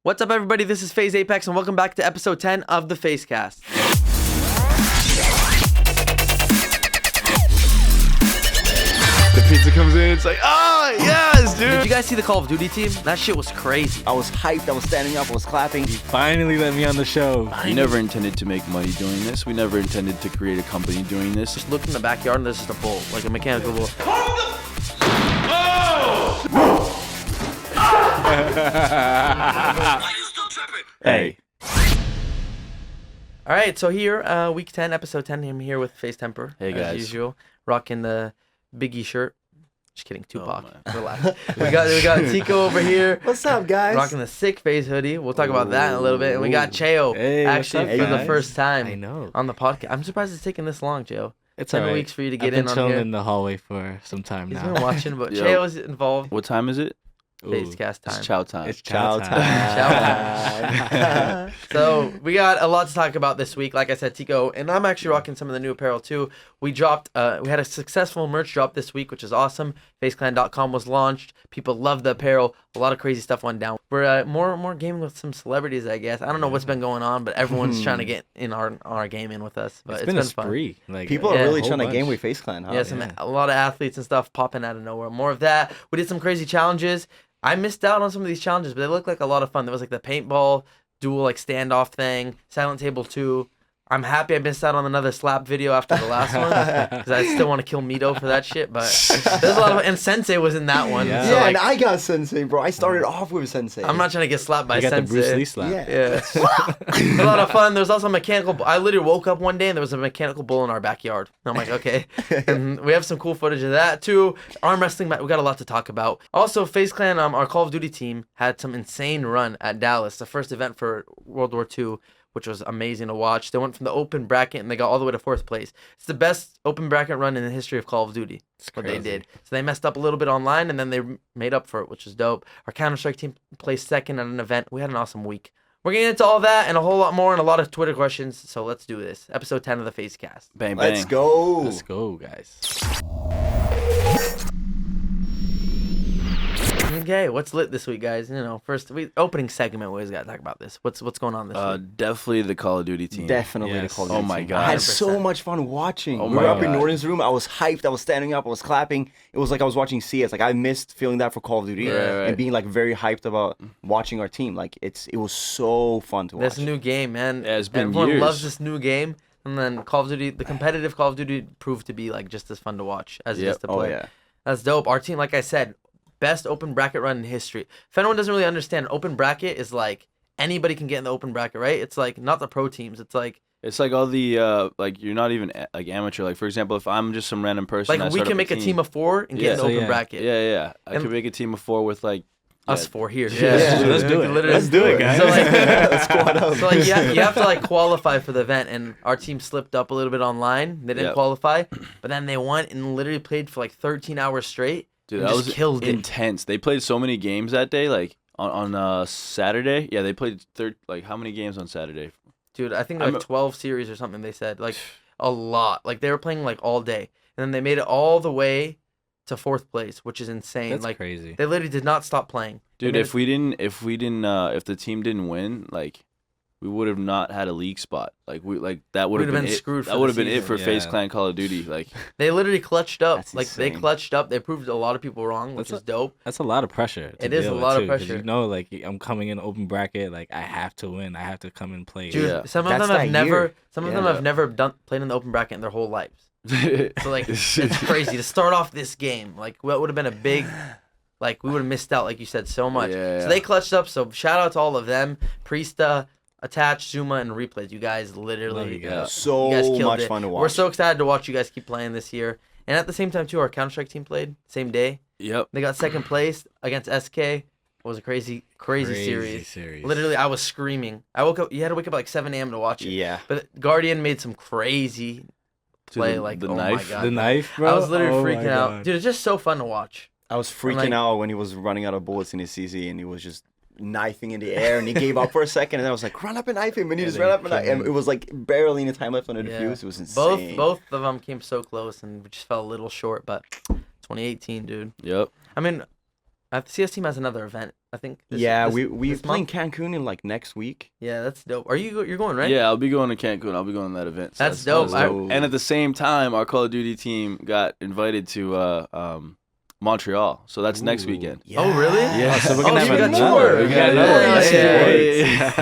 What's up, everybody? This is FaZe Apex, and welcome back to episode 10 of the FaZeCast. The pizza comes in, it's like, oh, yes, dude. Did you guys see the Call of Duty team? That shit was crazy. I was hyped, I was standing up, I was clapping. You finally let me on the show. We never intended to make money doing this. We never intended to create a company doing this. Just look in the backyard, and there's just a bull, like a mechanical bull. Hey. All right, so here, week 10, episode 10, I'm here with FaZe Temperrr. Hey, guys. As usual, rocking the Biggie shirt. Just kidding, Tupac. Relax. we got Teeqo over here. What's up, guys? Rocking the sick FaZe hoodie. We'll talk about that in a little bit. And we got Cheo, Hey, actually, what's for up, the guys? first time I know. on the podcast. I'm surprised it's taking this long, Cheo. It's 10 all right. weeks for you to get I've in been on chilling here. in the hallway for some time He's now. been watching, but Yo. Cheo's involved. What time is it? FaZeCast time. It's chow time. It's chow time. Chow So we got a lot to talk about this week. Like I said, Teeqo, and I'm actually rocking some of the new apparel too. We dropped, we had a successful merch drop this week, which is awesome. FaZeClan.com was launched. People love the apparel. A lot of crazy stuff went down. We're more gaming with some celebrities, I guess. I don't know what's been going on, but everyone's trying to get in our game in with us. But It's it's been a fun. spree. Like, People Yeah. are really a whole trying to bunch. game with FaZe Clan, huh? Yeah, a lot of athletes and stuff popping out of nowhere. More of that. We did some crazy challenges. I missed out on some of these challenges, but they look like a lot of fun. There was like the paintball duel, like standoff thing, Silent Table 2. I'm happy I missed out on another slap video after the last one because I still want to kill Mito for that shit. But there's a lot of, and Sensei was in that one. Yeah. So Yeah, like, and I got Sensei, bro. I started off with Sensei. I'm not trying to get slapped by You got Sensei. the Bruce Lee slap. Yeah. Yeah, a lot of fun. There's also a mechanical. I literally woke up one day and there was a mechanical bull in our backyard. And I'm like, okay. And we have some cool footage of that too. Arm wrestling. We got a lot to talk about. Also, FaZe Clan, our Call of Duty team had some insane run at Dallas, the first event for World War II, which was amazing to watch. They went from the open bracket and they got all the way to 4th place. It's the best open bracket run in the history of Call of Duty. What they did. So they messed up a little bit online and then they made up for it, which is dope. Our Counter-Strike team placed second at an event. We had an awesome week. We're getting into all that and a whole lot more and a lot of Twitter questions. So let's do this. Episode 10 of the FaZeCast. Bang, bang. Let's go. Let's go, guys. Okay, what's lit this week, guys? You know, first opening segment. We always gotta talk about this. What's going on this week? Definitely the Call of Duty team. Definitely Yes. the Call of Oh Duty my team. God. I had so 100%. much fun watching. Oh we my were up in God. Norton's room. I was hyped. I was standing up. I was clapping. It was like I was watching CS. Like I missed feeling that for Call of Duty Right. and being like very hyped about watching our team. Like it was so fun to watch. This new game, man. Yeah, it's been Everyone years. loves this new game. And then Call of Duty, the competitive Call of Duty proved to be like just as fun to watch as it is Yep. to play. Oh yeah. That's dope. Our team, like I said, best open bracket run in history. If anyone doesn't really understand, open bracket is like anybody can get in the open bracket, right? It's like not the pro teams. It's like It's like all the, like, you're not even like amateur. Like, for example, if I'm just some random person, I we start can up make a team team of 4 and get Yeah. in the So, open yeah. bracket. Yeah. I And- could make a team of 4 with, like, Us yeah. 4 here. Yeah. Let's do it. Literally. Let's do it, guys. So like, Let's squad up. so like you have to like qualify for the event, and our team slipped up a little bit online. They didn't Yep. qualify, but then they went and literally played for like 13 hours straight. Dude, and that just was killed it. intense. They played so many games that day. Like on Saturday, yeah, they played like how many games on Saturday? Dude, I think I'm like a- 12 series or something. They said like a lot. Like they were playing like all day, and then they made it all the way to 4th place, which is insane. That's like crazy. they literally did not stop playing. They Dude, made if we didn't, if the team didn't win, like, we would have not had a league spot. Like that would We'd have have been been it. screwed for That the would have been it season. for FaZe Yeah. Clan Call of Duty. Like, they literally clutched up. That's Like they insane. clutched up. They proved a lot of people wrong, which That's is dope. That's a lot of pressure. To It is deal a with, lot of too, 'cause pressure. You know, like I'm coming in open bracket. Like I have to win. I have to come and play. Dude, Yeah. some of That's them have that never. year. Some of Yeah. them have never played in the open bracket in their whole lives. So like, it's crazy to start off this game. Like, what would have been a big, like, we would have missed out, like you said, so much. Yeah. So they clutched up. So shout out to all of them, Priesta, Attach, Zuma, and Replays. You guys Love literally, you guys. So you guys killed much it. fun to watch. We're so excited to watch you guys keep playing this year. And at the same time too, our Counter-Strike team played same day. Yep. They got second place against SK. It was a crazy series. Literally, I was screaming. I woke up. You had to wake up at like 7 a.m. to watch it. Yeah. But Guardian made some crazy play. the- Like, the oh knife? my god, The knife, bro. I was literally Oh my freaking out, God. dude. It's just so fun to watch. I was freaking like- out when he was running out of bullets in his CZ and he was just knifing in the air and he gave up for a second and I was like, run up and knife him, and he Yeah, just they ran up and knife killed him. him. It was like barely any time left on the Yeah. defuse. It was insane. Both of them came so close and we just fell a little short. But 2018, dude. Yep. I mean, The CS team has another event, I think. We're this playing month? Cancun in like next week. Yeah, that's dope. You're going, right? Yeah, I'll be going to Cancun. I'll be going to that event. So That's dope. And at the same time, our Call of Duty team got invited to Montreal. So that's next weekend. Yeah. Oh, really? Yeah. So we're gonna you have got another. tour. We got another.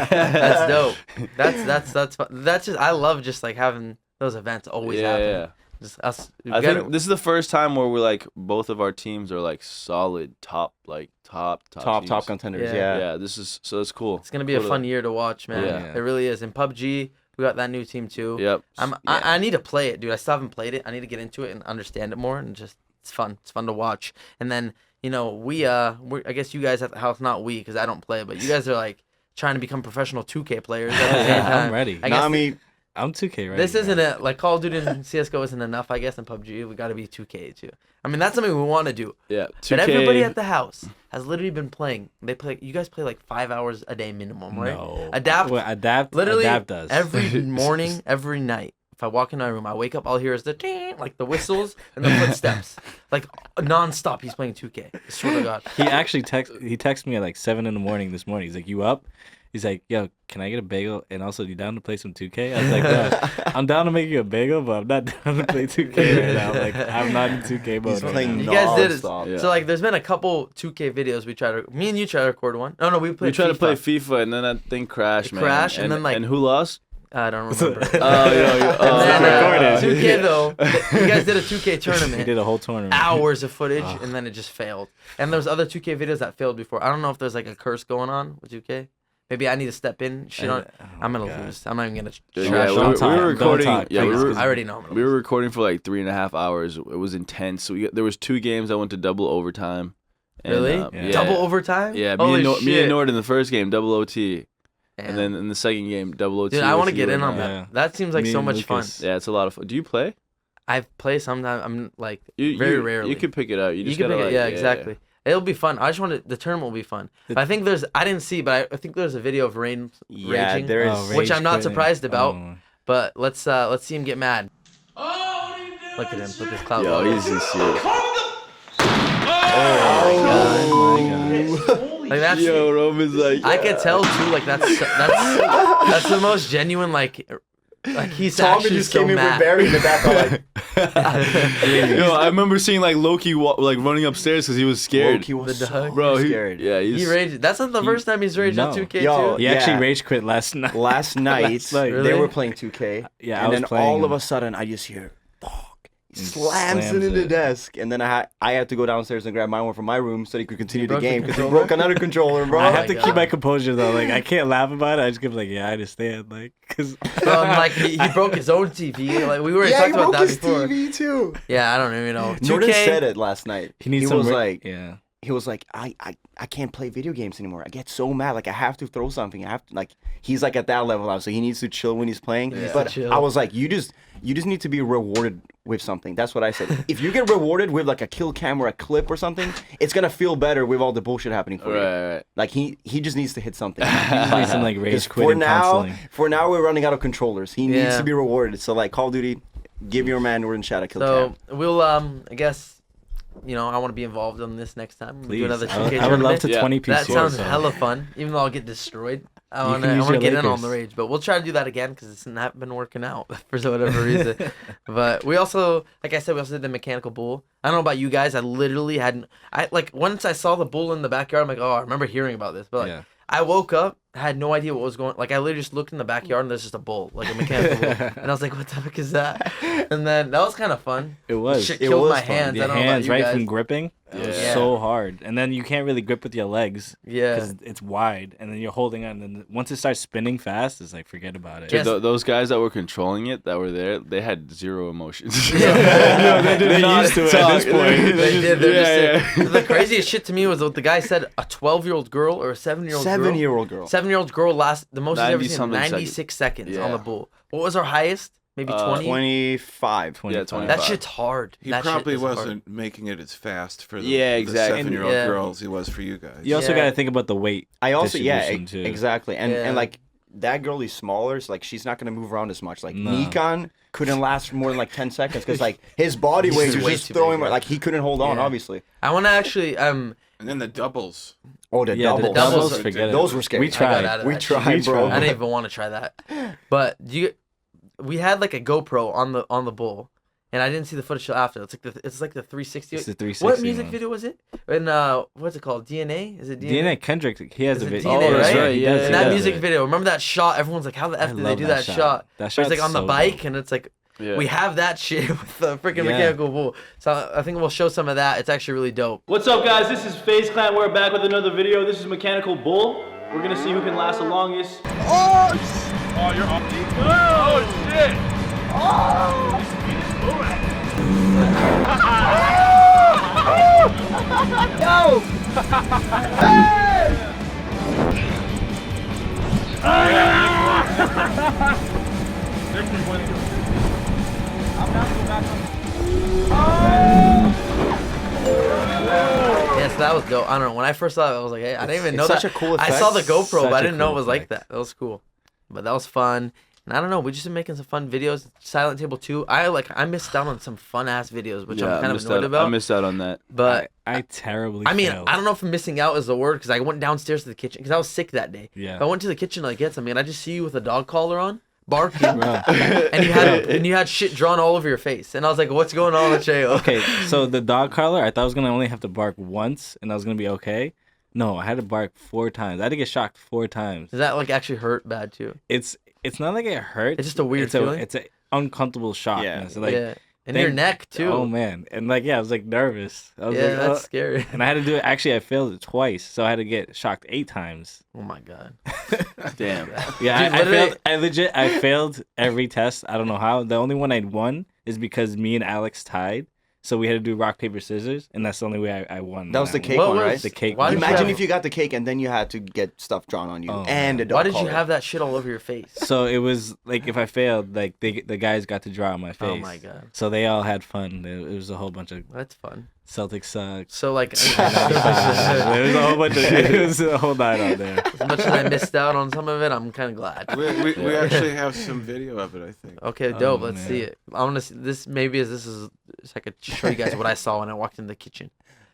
That's dope. That's fun. That's just I love just like having those events always happen. Yeah. Just us. I think this is the first time where we're like both of our teams are like solid top teams. Contenders. Yeah. Yeah. This is so it's cool. It's gonna be a fun year to watch, man. Yeah. It really is. In PUBG, we got that new team too. Yep. I need to play it, dude. I still haven't played it. I need to get into it and understand it more, and just it's fun. It's fun to watch. And then we're, I guess you guys at the house, not we, because I don't play, but you guys are like trying to become professional 2K players at the same time. I'm ready. I guess I'm 2K right. this isn't it. Like Call of Duty and CS:GO isn't enough, I guess. In PUBG, we got to be 2K too. I mean, that's something we want to do. Yeah. 2K. But everybody at the house has literally been playing. You guys play like 5 hours a day minimum, right? No. Adapt. Well, adapt. Literally Adapt does. every morning, every night. If I walk in my room, I wake up, all I hear is the ding, like the whistles and the footsteps, like nonstop. He's playing 2K. I swear to God. He actually texted me at like 7 a.m. this morning. He's like, "You up?" He's like, "Yo, can I get a bagel? And also, you down to play some 2K?" I was like, "No, I'm down to make you a bagel, but I'm not down to play 2K right now. Like, I'm not in 2K mode." He's right playing now. You guys did it. nonstop. Yeah. So like, there's been a couple 2K videos me and you try to record one. No, we played. We tried to FIFA. play FIFA and then that thing crashed, It man. crashed, and then, like- and who lost? I don't remember. Oh, And then, recorded. 2K though, you guys did a 2K He tournament. did a whole tournament. Hours of footage, and then it just failed. And there's other 2K videos that failed before. I don't know if there's like a curse going on with 2K. Maybe I need to step in. I'm gonna lose. I'm not even gonna Yeah, trash we on were top. recording. talk, Yeah, we please. were, I already know. I'm gonna we were lose. recording for like 3.5 hours. It was intense. So there was 2 games that went to double overtime. And, Really? Yeah. Double overtime? Yeah, Holy me shit. and Nord in the first game, double OT. Damn. And then in the second game, double OT. Dude, I want to versus get you in and on I. that. Yeah. That seems like Me so and much fun. Lucas. Yeah, it's a lot of fun. Do you play? I play sometimes. I'm like You, very rarely. You could pick it out. You You just can gotta pick like, it. Yeah, exactly. It'll be fun. I just want the tournament will be fun. But I think I didn't see, but I think there's a video of Rain Yeah, raging, there is. Oh, which rage I'm not quitting. surprised about. Oh. But let's see him get mad. Look at him with his clout. Yo, he's just shit. Oh my God. Like that's. Yo, Roman's like. I could tell too. Like that's the most genuine. Like he's Tommy actually just so came in with mad. Barry in the back. I'm like, Yo, I remember seeing like Loki like running upstairs because he was scared. Loki was The so dog. Bro, scared. He raged. That's not the first time he's raged No. on 2K Yo, too. He actually Yeah. rage quit last night. Last night, Last night. they Really? were playing 2K. Yeah, I and was then playing all of him. a sudden, I just hear, fuck. He And slams it slams into the it. desk. And then I had to go downstairs and grab my one from my room so he could continue the broke the game because he controller? broke another controller, bro. I Oh have my to keep God. my composure though. Like I can't laugh about it. I just keep like, yeah, I understand. Like, cause Like he broke his own TV. Like we were Yeah, talking he about broke that his before. TV too. Yeah, I don't even know. Jordan 2K. said it last night. he needs He some. was like, yeah. he was like, I can't play video games anymore. I get so mad. Like I have to throw something. I have to like. He's like at that level now, so he needs to chill when he's playing. Yeah. But Chill. I was like, you just need to be rewarded with something. That's what I said. If you get rewarded with like a kill cam or a clip or something, it's gonna feel better with all the bullshit happening for you. Right. Like he just needs to hit something. Need some like 'Cause rage for quitting now, counseling. we're running out of controllers. He needs Yeah. to be rewarded. So like Call of Duty, give your man Northern Shadow kill So cam. we'll I guess I want to be involved in this next time. We'll Please, do another 2K I would tournament. love to Yeah. 20 piece. That sounds hella fun. Even though I'll get destroyed, I You want can use to your get in on Lakers. the rage. But we'll try to do that again because it's not been working out for whatever reason. But we also, like I said, we also did the mechanical bull. I don't know about you guys. I literally hadn't. Once I saw the bull in the backyard, I'm like, oh, I remember hearing about this. But like, Yeah. I woke up, had no idea what was going. Like I literally just looked in the backyard and there's just a bull, like a mechanical bull, and I was like, what the heck is that? And then that was kind of fun. It was. Shit It killed was my fun. hands. I The don't know about hands you right guys. from gripping. It was Yeah. so hard, and then you can't really grip with your legs Yeah. because it's wide, and then you're holding on. And then once it starts spinning fast, it's like forget about it. Yes. Dude, those guys that were controlling it, that were there, they had zero emotions. Yeah. they did They're not used to it talk. at this point. They did. They're just Yeah. The craziest shit to me was what the guy said. A 12-year-old girl or a 7-year-old girl. 7-year-old girl. 7-year-old girl last the most he's ever seen. 90-something 96 seconds on Yeah. the bull. What was our highest? Maybe 20. 25. 25. 25. That shit's hard. He That shit probably is hard. wasn't making it as fast for the, Yeah, the exactly. 7-year-old Yeah. girls he was for you guys. You also Yeah. got to think about the weight. I also distribution, too. exactly. And Yeah. like that girl is smaller, so like she's not gonna move around as much. Like No. Nikon couldn't last for more than like 10 seconds because like his body He's weight was way just too throwing big, yeah. like he couldn't hold on, Yeah. obviously. I want to actually And then the doubles. Oh, the Yeah, doubles. the doubles. Doubles, Forget it. Those were scary. We I got tried. out of We that tried, shit. bro. I didn't even want to try that. But we had like a GoPro on the bull, and I didn't see the footage till after. It's like the 360. It's the 360 What music one. video was it? And what's it called? DNA? Is it DNA? DNA Kendrick, he has Is a it video. DNA, that's right? right, He yeah, does, And he that does music it. video. Remember that shot? Everyone's like, "How the f I did they love do that that shot?" That Where it's like shot's on the so bike, dope. and it's like Yeah. we have that shit with the freaking Yeah. mechanical bull. So I think we'll show some of that. It's actually really dope. What's up, guys? This is FaZe Clan. We're back with another video. This is Mechanical Bull. We're gonna see who can last the longest. Oh, you're off. Oh, shit. Yes, that was dope. I don't know. When I first saw it, I was like, hey, I didn't even know It's that. such a cool I effect. saw the GoPro, Such but I a didn't know it cool was like effect. that. That was cool. But that was fun. And I don't know. We just been making some fun videos. Silent Table 2. I missed out on some fun ass videos, which I'm kind of annoyed I about. missed out on that. But I terribly I mean, failed. I don't know if missing out is the word because I went downstairs to the kitchen because I was sick that day. Yeah. I went to the kitchen to like get something, and I just see you with a dog collar on, barking, Bro. and you had shit drawn all over your face, and I was like, "What's going on with Cheo?" Okay, so the dog collar, I thought I was gonna only have to bark once and I was gonna be okay. No, I had to bark 4 times. I had to get shocked 4 times. Does that like actually hurt bad too? It's not like it hurts. It's just a weird it's feeling? It's an uncomfortable shock. Yeah. So like, yeah, and thank- your neck too. Oh man, and like yeah, I was like nervous. I was yeah, like, that's oh. scary. And I had to do it. Actually, I failed it twice, so I had to get shocked 8 times. Oh my god. Damn. Yeah, Dude, I literally- failed. I failed every test. I don't know how. The only one I won is because me and Alex tied. So we had to do rock paper scissors, and that's the only way I won. That was the one. cake What one, was- right? The cake. Why one. did you Imagine have- if you got the cake and then you had to get stuff drawn on you Oh, and man. a dog Why did you collar. have that shit all over your face? So it was like if I failed, like the guys got to draw on my face. Oh my god, So they all had fun. It was a whole bunch of that's fun. Celtics sucks. So like, It was a whole bunch of. It was a whole night out there. as much as I missed out on some of it, I'm kind of glad. We actually have some video of it, I think. Okay, dope. Oh, Let's man. see it. I want to see this. Maybe this is so I could show you guys what I saw when I walked in the kitchen.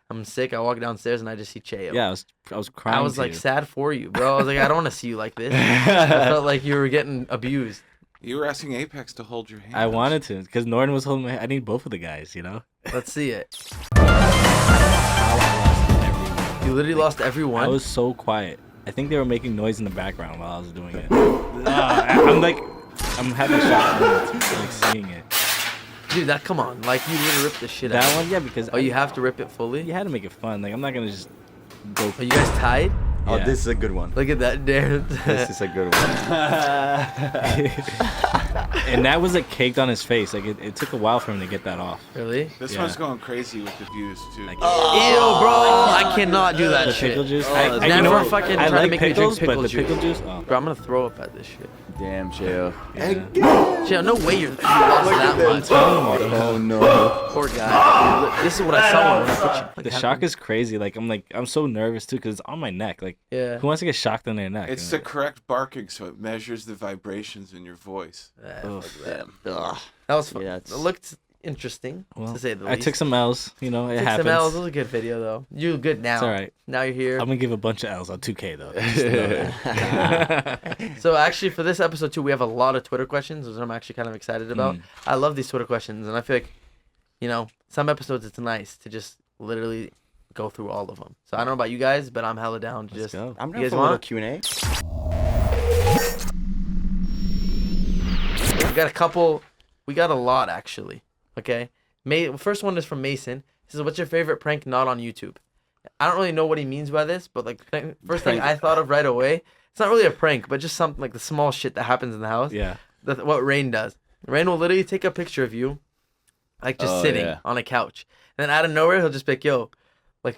I'm sick. I walk downstairs and I just see Cheo. Yeah, I was crying. I was to like you. sad for you, bro. I was like, I don't want to see you like this. I felt like you were getting abused. You were asking Apex to hold your hand. I wanted to because Norton was holding my. I need both of the guys, you know. Let's see it. How I lost everyone. You literally lost everyone. I was so quiet. I think they were making noise in the background while I was doing it. I'm having shock moments, like seeing it. Dude, that come on. Like you literally ripped the shit out. That one, yeah, because Oh, you have to rip it fully. you had to make it fun. Like I'm not gonna just go. Are you guys tied? Oh, Yeah. this is a good one. Look at that, Darren. This is a good one. And that was like caked on his face. Like it took a while for him to get that off. Really? This Yeah. one's going crazy with the views, too. Like, Ew, bro. I cannot do that the shit. pickle juice. that's you never know what? fucking I try to like make me drink pickles, pickle but the juice. pickle juice. Oh, Bro, I'm gonna throw up at this shit. Damn, Cheo. Cheo, no way you lost that much. Oh no. Poor guy. This is what I saw when I put you. the shock is crazy. I'm so nervous too because it's on my neck. Like Yeah. who wants to get shocked on their neck? It's the correct barking, so it measures the vibrations in your voice. Ugh. Ugh. That was fun. Yeah, It it's- looked interesting, Well, to say the I least. took some L's. You know, it Took happens. some L's. It was a good video, though. You're good now. It's all right. Now you're here. I'm gonna give a bunch of L's on 2K though. Just know that. So actually, for this episode too, we have a lot of Twitter questions, which I'm actually kind of excited about. Mm. I love these Twitter questions, and I feel like, some episodes it's nice to just literally go through all of them. So I don't know about you guys, but I'm hella down to Let's just. go. I'm You down guys for a little want? Q&A. We got a couple. We got a lot actually. Okay. First one is from Mason. He says, "What's your favorite prank not on YouTube?" I don't really know what he means by this, but like first thing I thought of right away, it's not really a prank, but just something like the small shit that happens in the house. Yeah. What Rain does. Rain will literally take a picture of you, like just Oh, sitting yeah. on a couch, and then out of nowhere he'll just be like, "Yo, what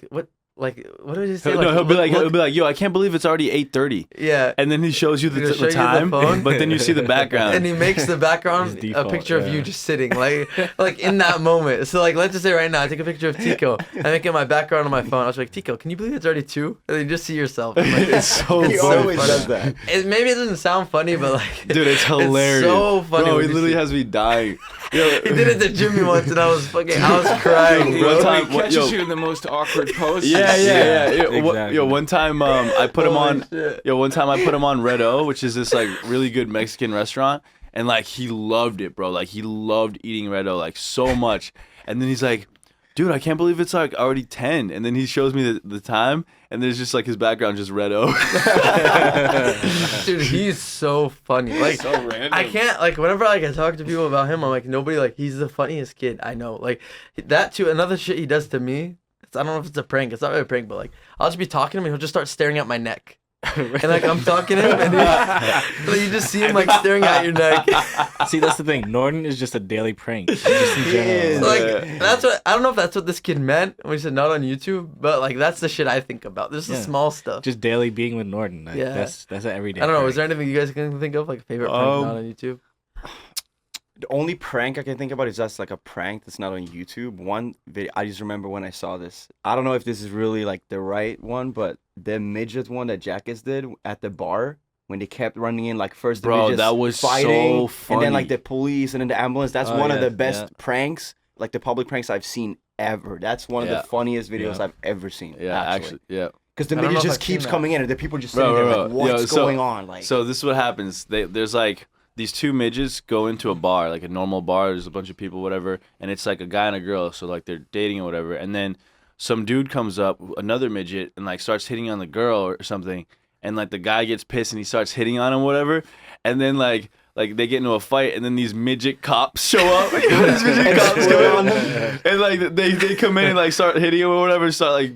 did he say?" No, he'll be like, look- yo, I can't believe it's already 8:30. yeah." And then he shows you He'll show the you the time, phone. but then you see the background. And he makes the background His a default, picture of you yeah. just sitting, like in that moment. So like, let's just say right now, I take a picture of Teeqo. I make it my background on my phone. I was like, Teeqo, can you believe it's already 2? And then you just see yourself. I'm like, It's so He It's funny. always funny. does that. Maybe it doesn't sound funny, but like, Dude, it's hilarious. so funny Bro, when he you literally see- has me dying. Yo, He did it to Jimmy once, and I was crying. One Bro, time, he catches yo, you in the most awkward poses. yeah. exactly. Yo, one time I put him Holy on. shit. Yo, one time I put him on Red O, which is this like really good Mexican restaurant, and like he loved it, bro. Like he loved eating Red O like so much, and then he's like, dude, I can't believe it's like already 10. And then he shows me the time, and there's just like his background just Red O. Dude, he's so funny. Like, So random. I can't, like, whenever like I talk to people about him, I'm like, nobody, like, he's the funniest kid I know. Like, that too, another shit he does to me, I don't know if it's a prank. It's not really a prank, but like, I'll just be talking to him, and he'll just start staring at my neck. And like, I'm talking to him, and like, you just see him like staring at your neck. See, that's the thing. Norton is just a daily prank. Just in general. So, like, that's what, I don't know if that's what this kid meant when he said not on YouTube, but like, that's the shit I think about. This is the Yeah. small stuff. Just daily being with Norton. Like, Yeah. That's an everyday. I don't know. prank. Is there anything you guys can think of, like a favorite prank not on YouTube? The only prank I can think about is just like a prank that's not on YouTube. One video, I just remember when I saw this. I don't know if this is really like the right one, but the midget one that Jackass did at the bar when they kept running in, like first the Bro, midgets that was fighting, so and then like funny. the police and then the ambulance. That's Oh, one yeah, of the best yeah. pranks, like the public pranks I've seen ever. That's one of Yeah. the funniest videos Yeah. I've ever seen. Yeah, actually, yeah. because the I don't midget know if just I've seen keeps that. coming in, and the people just Bro, sitting there bro, like, bro. what's Yo, so- going on? Like, So this is what happens. There's like these two midgets go into a bar, like a normal bar. There's a bunch of people, whatever, and it's like a guy and a girl. So like they're dating or whatever, and then some dude comes up, another midget, and like starts hitting on the girl or something, and like the guy gets pissed and he starts hitting on him, whatever, and then like they get into a fight, and then these midget cops show up. These midget cops come in, and like they come in and like start hitting him or whatever, start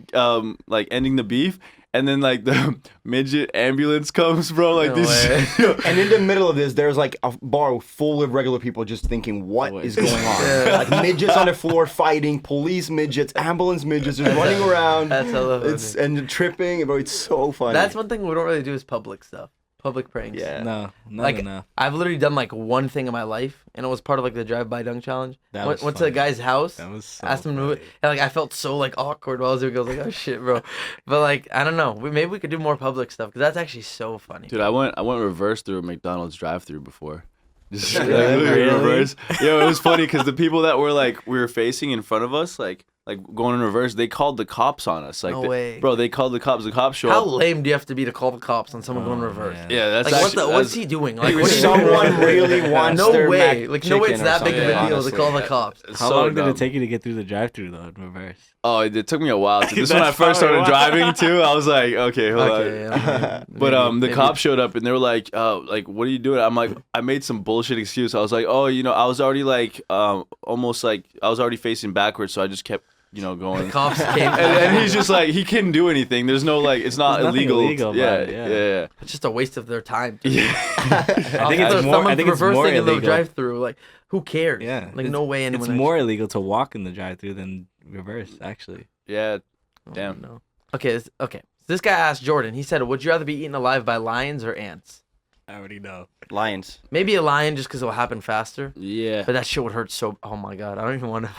like ending the beef. And then like the midget ambulance comes, bro. Like No these, way. and in the middle of this, there's like a bar full of regular people just thinking, what is going on? Yeah. Like midgets on the floor fighting, police midgets, ambulance midgets just running around. That's hella funny. It's and tripping, bro. It's so funny. That's one thing we don't really do is public stuff. Public pranks. Yeah. No, not Like, enough. I've literally done like one thing in my life, and it was part of like the drive-by dunk challenge. That Went was to the funny. guy's house, That was so asked him to move it, funny. and like I felt so like awkward while I was doing it. I was like, oh shit, bro. But like I don't know, maybe we could do more public stuff because that's actually so funny. dude, I went reverse through a McDonald's drive-through before. Just like, Really? literally reverse. Yo, it was funny because the people that were like we were facing in front of us, like going in reverse, they called the cops on us. Like, No way. bro, they called the cops. The cops show How up. lame do you have to be to call the cops on someone going reverse? man. Yeah, that's Like actually, what's he doing? Like If what are you someone doing? really wants No their way. mac Like no way it's chicken or that big of a something, deal honestly. to call the cops. It's How so long did dumb. it take you to get through the drive-through though in reverse? Oh, it took me a while. This is when I That's first started probably why. driving too. I was like, okay, hold on. Okay, yeah, But the maybe- cops showed up and they were like, what are you doing? I'm like, I made some bullshit excuse. I was like, oh, I was already like, almost like I was already facing backwards, so I just kept, going. The cops came. and he's just like, he couldn't do anything. There's no like, it's not There's nothing illegal. illegal yeah, about it, yeah. yeah. It's just a waste of their time. Yeah. I think it's more. I think it's more in the illegal. drive-through. Like, who cares? Yeah, Like, it's- no way anyone. It's more illegal to walk in the drive-through than reverse. Actually, Yeah. Oh, Damn. no. Okay. Okay. This guy asked Jordan. He said, "Would you rather be eaten alive by lions or ants?" I already know. Lions. Maybe a lion just because it'll happen faster. Yeah. But that shit would hurt so. Oh my god. I don't even want to.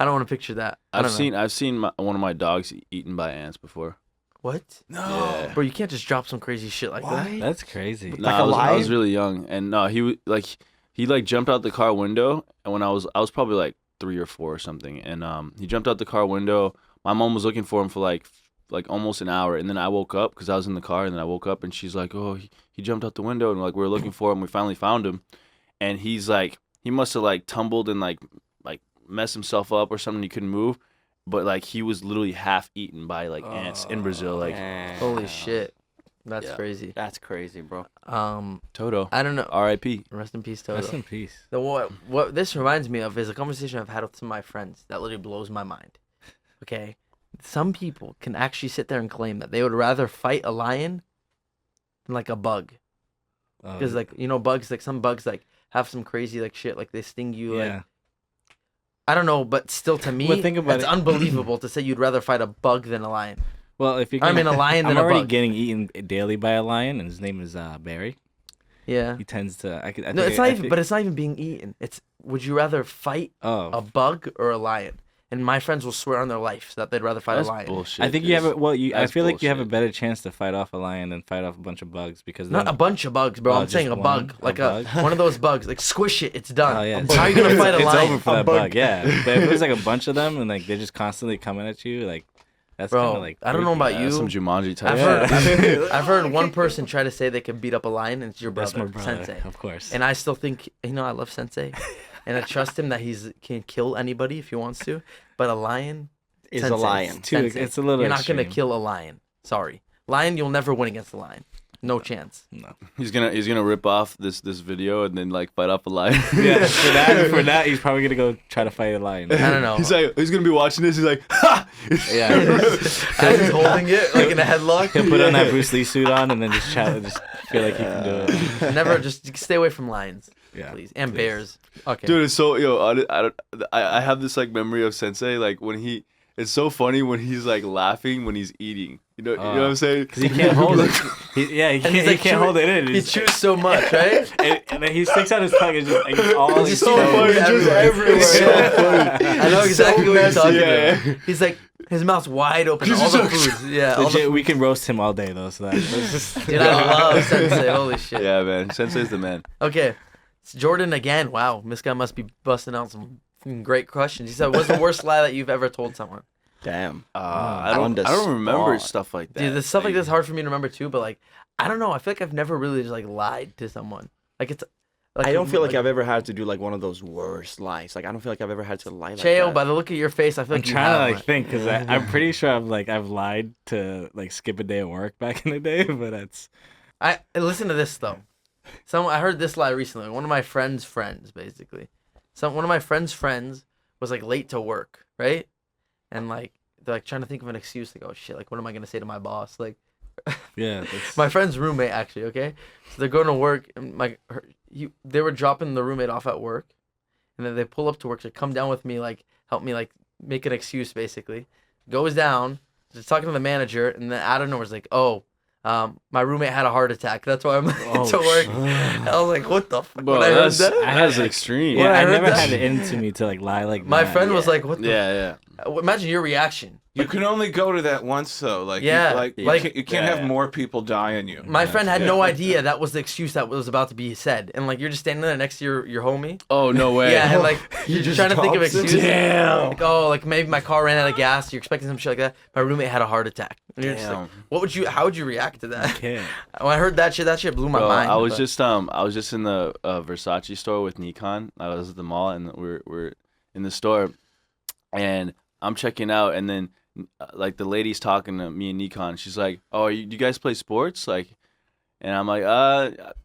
I don't want to picture that. I I've don't know. seen one of my dogs eaten by ants before. What? Yeah. Bro, you can't just drop some crazy shit like that. That's crazy. No, Like I was alive? really young, and no, he jumped out the car window, and when I was probably like 3 or 4 or something, and he jumped out the car window. My mom was looking for him for like almost an hour, and then I woke up because I was in the car, and then I woke up and she's like, oh, he jumped out the window, and like we were looking for him. We finally found him, and he's like, he must have like tumbled and like messed himself up or something. He couldn't move, but like he was literally half eaten by like ants in Brazil, like Holy shit. That's Yeah. crazy. That's crazy, bro. Toto. I don't know. R.I.P. Rest in peace, Toto. Rest in peace. What this reminds me of is a conversation I've had with some of my friends that literally blows my mind. Okay, some people can actually sit there and claim that they would rather fight a lion than like a bug, because like bugs, like some bugs like have some crazy like shit, like they sting you. yeah. Like I don't know, but still to me, Well, think about it's it. unbelievable to say you'd rather fight a bug than a lion. Well, if you're I mean, a lion I'm than a already bug. getting eaten daily by a lion, and his name is Barry. Yeah. He tends to. I No, it's not even. But it's not even being eaten. It's would you rather fight Oh, a bug or a lion? and my friends will swear on their life that they'd rather fight That's a lion. bullshit. I think you have it. Well, I That's feel like you have a bullshit. better chance to fight off a lion than fight off a bunch of bugs because Not a then- bunch of bugs, bro. Oh, I'm saying just a bug, one? like A bug? one of those bugs. Like squish it, it's done. Oh yeah. How are you gonna fight a It's lion? over for that bug. Yeah. But if it was like a bunch of them and like they're just constantly coming at you, like that's Bro, kind of like. I don't know freaky. about you. That's some Jumanji type. I've shit. heard, I've heard one person try to say they can beat up a lion, and it's your That's brother, my brother, Sensei. of course. And I still think, I love Sensei, and I trust him that can kill anybody if he wants to. But a lion Is Sensei, a lion. Too- it's a little You're not gonna extreme. kill a lion. Sorry, lion. You'll never win against a lion. No chance. No. He's gonna rip off this video and then like fight off a lion. Yeah. For that, he's probably gonna go try to fight a lion. I don't know. He's gonna be watching this. He's like, ha! Yeah. As he's holding it like in a headlock. He'll put on that Bruce Lee suit on and then just feel like he can do it. Never. Just stay away from lions, Yeah. please, and bears. Okay. Dude, it's so I have this like memory of Sensei like when it's so funny when he's like laughing when he's eating. You know what I'm saying? Because he can't hold it. He And can't, he's, like, hold it in. He chews so much, right? And then he sticks out his tongue and just like, it's all It's just so exposed. funny, just everywhere. It's so funny. I know exactly what you're talking yeah. about. He's like, his mouth's wide open. All the food. Yeah. All Legit, the, we can roast him all day though. So that's just. dude, I love Sensei. Holy shit. Yeah, man. Sensei's the man. Okay. It's Jordan again. Wow. This guy must be busting out some great questions. He said, what's the worst lie that you've ever told someone? Damn. I On don't the remember spot. stuff like that. Dude, this stuff like this is hard for me to remember too, but like, I don't know. I feel like I've never really just like lied to someone. Like it's. Like, I don't feel like I've ever had to do like one of those worst lies. Like I don't feel like I've ever had to lie like Cheo, that. by the look at your face, I feel I'm like you trying have to like one. think because I'm pretty sure I've lied to like skip a day of work back in the day, but that's. I listen to this though. I heard this lie recently. One of my friends' friends, basically. One of my friends' friends was like late to work, right? And like they're like trying to think of an excuse. Like, oh shit, like what am I gonna say to my boss? Like, Yeah. That's, my friend's roommate actually. Okay, so they're going to work, and they were dropping the roommate off at work, and then they pull up to work to come down with me, like help me like make an excuse basically. Goes down, just talking to the manager, and then out of nowhere is like, oh. My roommate had a heart attack. That's why I'm late to work. I was like, "What the fuck?" Bro, When I heard that's that, extreme. When yeah, I I heard never that- had it into me to like lie like my that. friend was like, "What the?" Yeah. Imagine your reaction. You can only go to that once though. Like Yeah, you can't have more people die on you. My friend had no idea that was the excuse that was about to be said, and like you're just standing there next to your homie. Oh no way. Yeah, and like you're just trying to think of drops it? excuses. Damn. Like, oh, like maybe my car ran out of gas. You're expecting some shit like that. My roommate had a heart attack. And you're just like, how would you react to that? Yeah. When I heard that shit blew my Bro, mind. I was but- just in the Versace store with Nikon. I was at the mall and we're in the store, and I'm checking out, and then like the lady's talking to me and Nikon. She's like, "Oh, you guys play sports?" Like, and I'm like,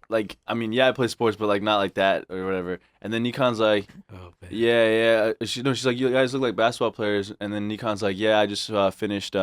like I mean, yeah, I play sports, but like not like that or whatever." And then Nikon's like, Oh, man. "Yeah." She's like, "You guys look like basketball players." And then Nikon's like, "Yeah, I just finished."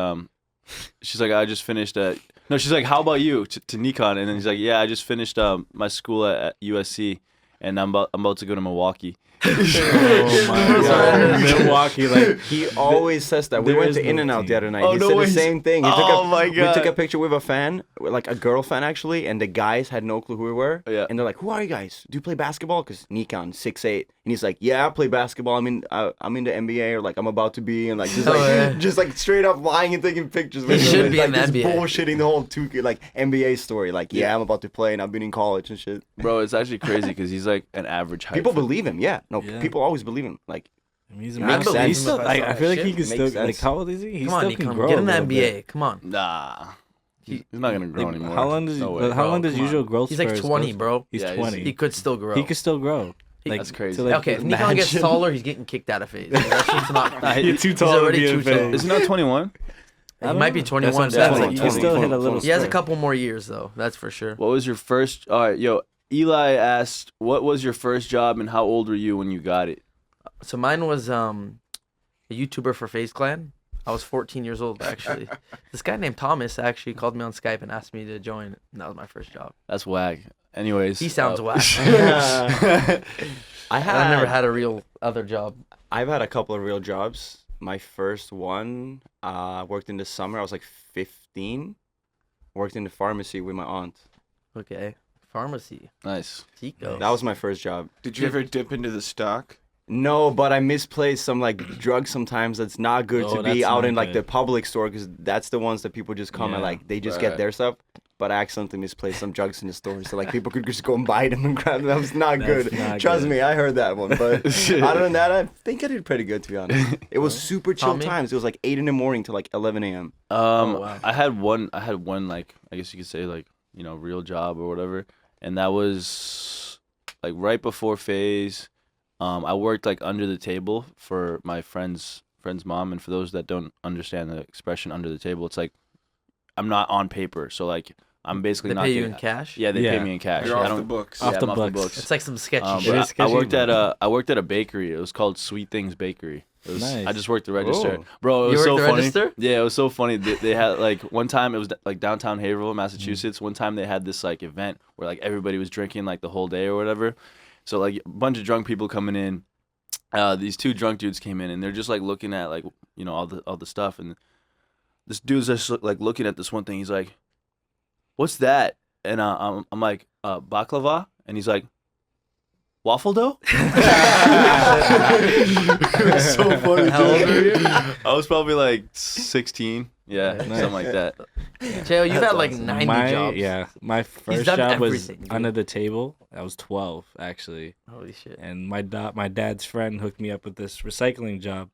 She's like, "I just finished at." No, she's like, "How about you?" To Nikon, and then he's like, "Yeah, I just finished my school at USC, and I'm about to go to Milwaukee." Oh my god. Milwaukee, like He always says that. We There went is to no In-N-Out team. the other night. Oh, He no said way. the same thing. Oh my We took a God. picture with a fan, like a girl fan actually, and the guys had no clue who we were. Yeah. And they're like, "Who are you guys? Do you play basketball?" Because Nikon 6'8", and he's like, "Yeah, I play basketball. I'm in the NBA, or like I'm about to be," and like just like yeah. just like straight up lying and taking pictures. With He him. should And, be like, in the just NBA. bullshitting the whole 2K like NBA story. Like, yeah, I'm about to play, and I've been in college and shit. Bro, it's actually crazy because he's like an average height. People believe him. Yeah, no, Yeah. people always believe him. Like. I mean, he's a Makes man. sense. He's still, like, I feel like he Shit, can still makes like. sense. How old is he? He Come on, still Nikan, can grow. get a in the little NBA. bit. Come on. Nah, he's not gonna grow Like, anymore. How long does No way. how long Bro, does come usual on. growth? He's like spurs 20, go? bro. He's Yeah, he's- 20. He could still grow. He could still grow. Like, That's crazy. to, like, Okay, if Nikon gets imagine. taller, he's getting kicked out of FaZe. That shit's not. You're too He's tall to already be in too FaZe. tall. Isn't that 21? He might be That's what I'm 21. saying. That's Like, like you can still 20. hit a little. He has a spurt. couple more years though. That's for sure. What was your first? All right, yo. Eli asked, "What was your first job and how old were you when you got it?" So mine was a YouTuber for FaZe Clan. I was 14 years old actually. This guy named Thomas actually called me on Skype and asked me to join, and that was my first job. That's whack. Anyways, He sounds whack. I I never had a real other job. I've had a couple of real jobs. My first one, worked in the summer. I was like 15. Worked in the pharmacy with my aunt. Okay, pharmacy. Nice. Teeqo. That was my first job. Did you ever dip into the stock? No, but I misplaced some like drugs sometimes. That's not good Oh, to that's be out not in like good. the public store because that's the ones that people just come and Yeah. like they just Right. get their stuff. But I accidentally misplaced some drugs in the store, so like people could just go and buy them and grab them. That was not That's good. not Trust good. me, I heard that one. But other than that, I think I did pretty good to be honest. It was super chill Tommy? times. It was like 8 in the morning to like 11 a.m. wow. I had one like I guess you could say like real job or whatever, and that was like right before FaZe. I worked like under the table for my friend's mom, and for those that don't understand the expression under the table, it's like I'm not on paper, so like I'm basically They not pay you getting in cash? Yeah, they pay Yeah. me in cash. You're I off the don't- books. Off yeah, the I'm off the books. books. It's like some sketchy But shit. It is I sketchy, worked but- at a bakery. It was called Sweet Things Bakery. It was, I Nice. just worked the register, Oh. bro. It You was so worked the funny. register? Yeah, it was so funny. They had like one time it was like downtown Haverhill, Massachusetts. One time they had this like event where like everybody was drinking like the whole day or whatever. So like a bunch of drunk people coming in. These two drunk dudes came in and they're just like looking at like all the stuff, and this dude's just like looking at this one thing. He's like, "What's that?" And I'm like, "Baklava," and he's like, "Waffle dough?" It was so funny. How old dude. were you? I was probably like 16. Yeah, Nice. something like that. Cheo, you've had like awesome. 90 my jobs. yeah, my first done job was everything, dude. under the table. I was 12 actually, Holy shit. and my dad's friend hooked me up with this recycling job,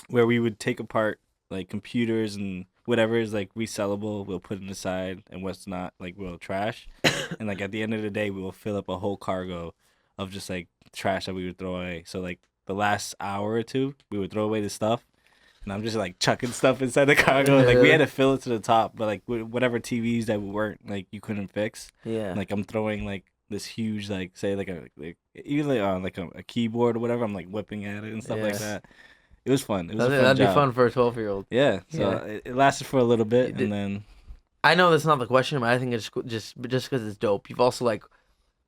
where we would take apart like computers and whatever is like resellable, we'll put it aside, and what's not like we'll trash, and like at the end of the day, we will fill up a whole cargo of just like trash that we would throw away. So like the last hour or two, we would throw away the stuff. And I'm just like chucking stuff inside the cargo. Like we had to fill it to the top, but like whatever TVs that weren't like you couldn't fix. Yeah. Like I'm throwing like this huge like say like either like a keyboard or whatever. I'm like whipping at it and stuff like Yes. that. It was fun. It was a fun That'd be job. fun for a 12-year-old. Yeah. So Yeah. It lasted for a little bit, did- and then I know that's not the question, but I think it's just because it's dope. You've also like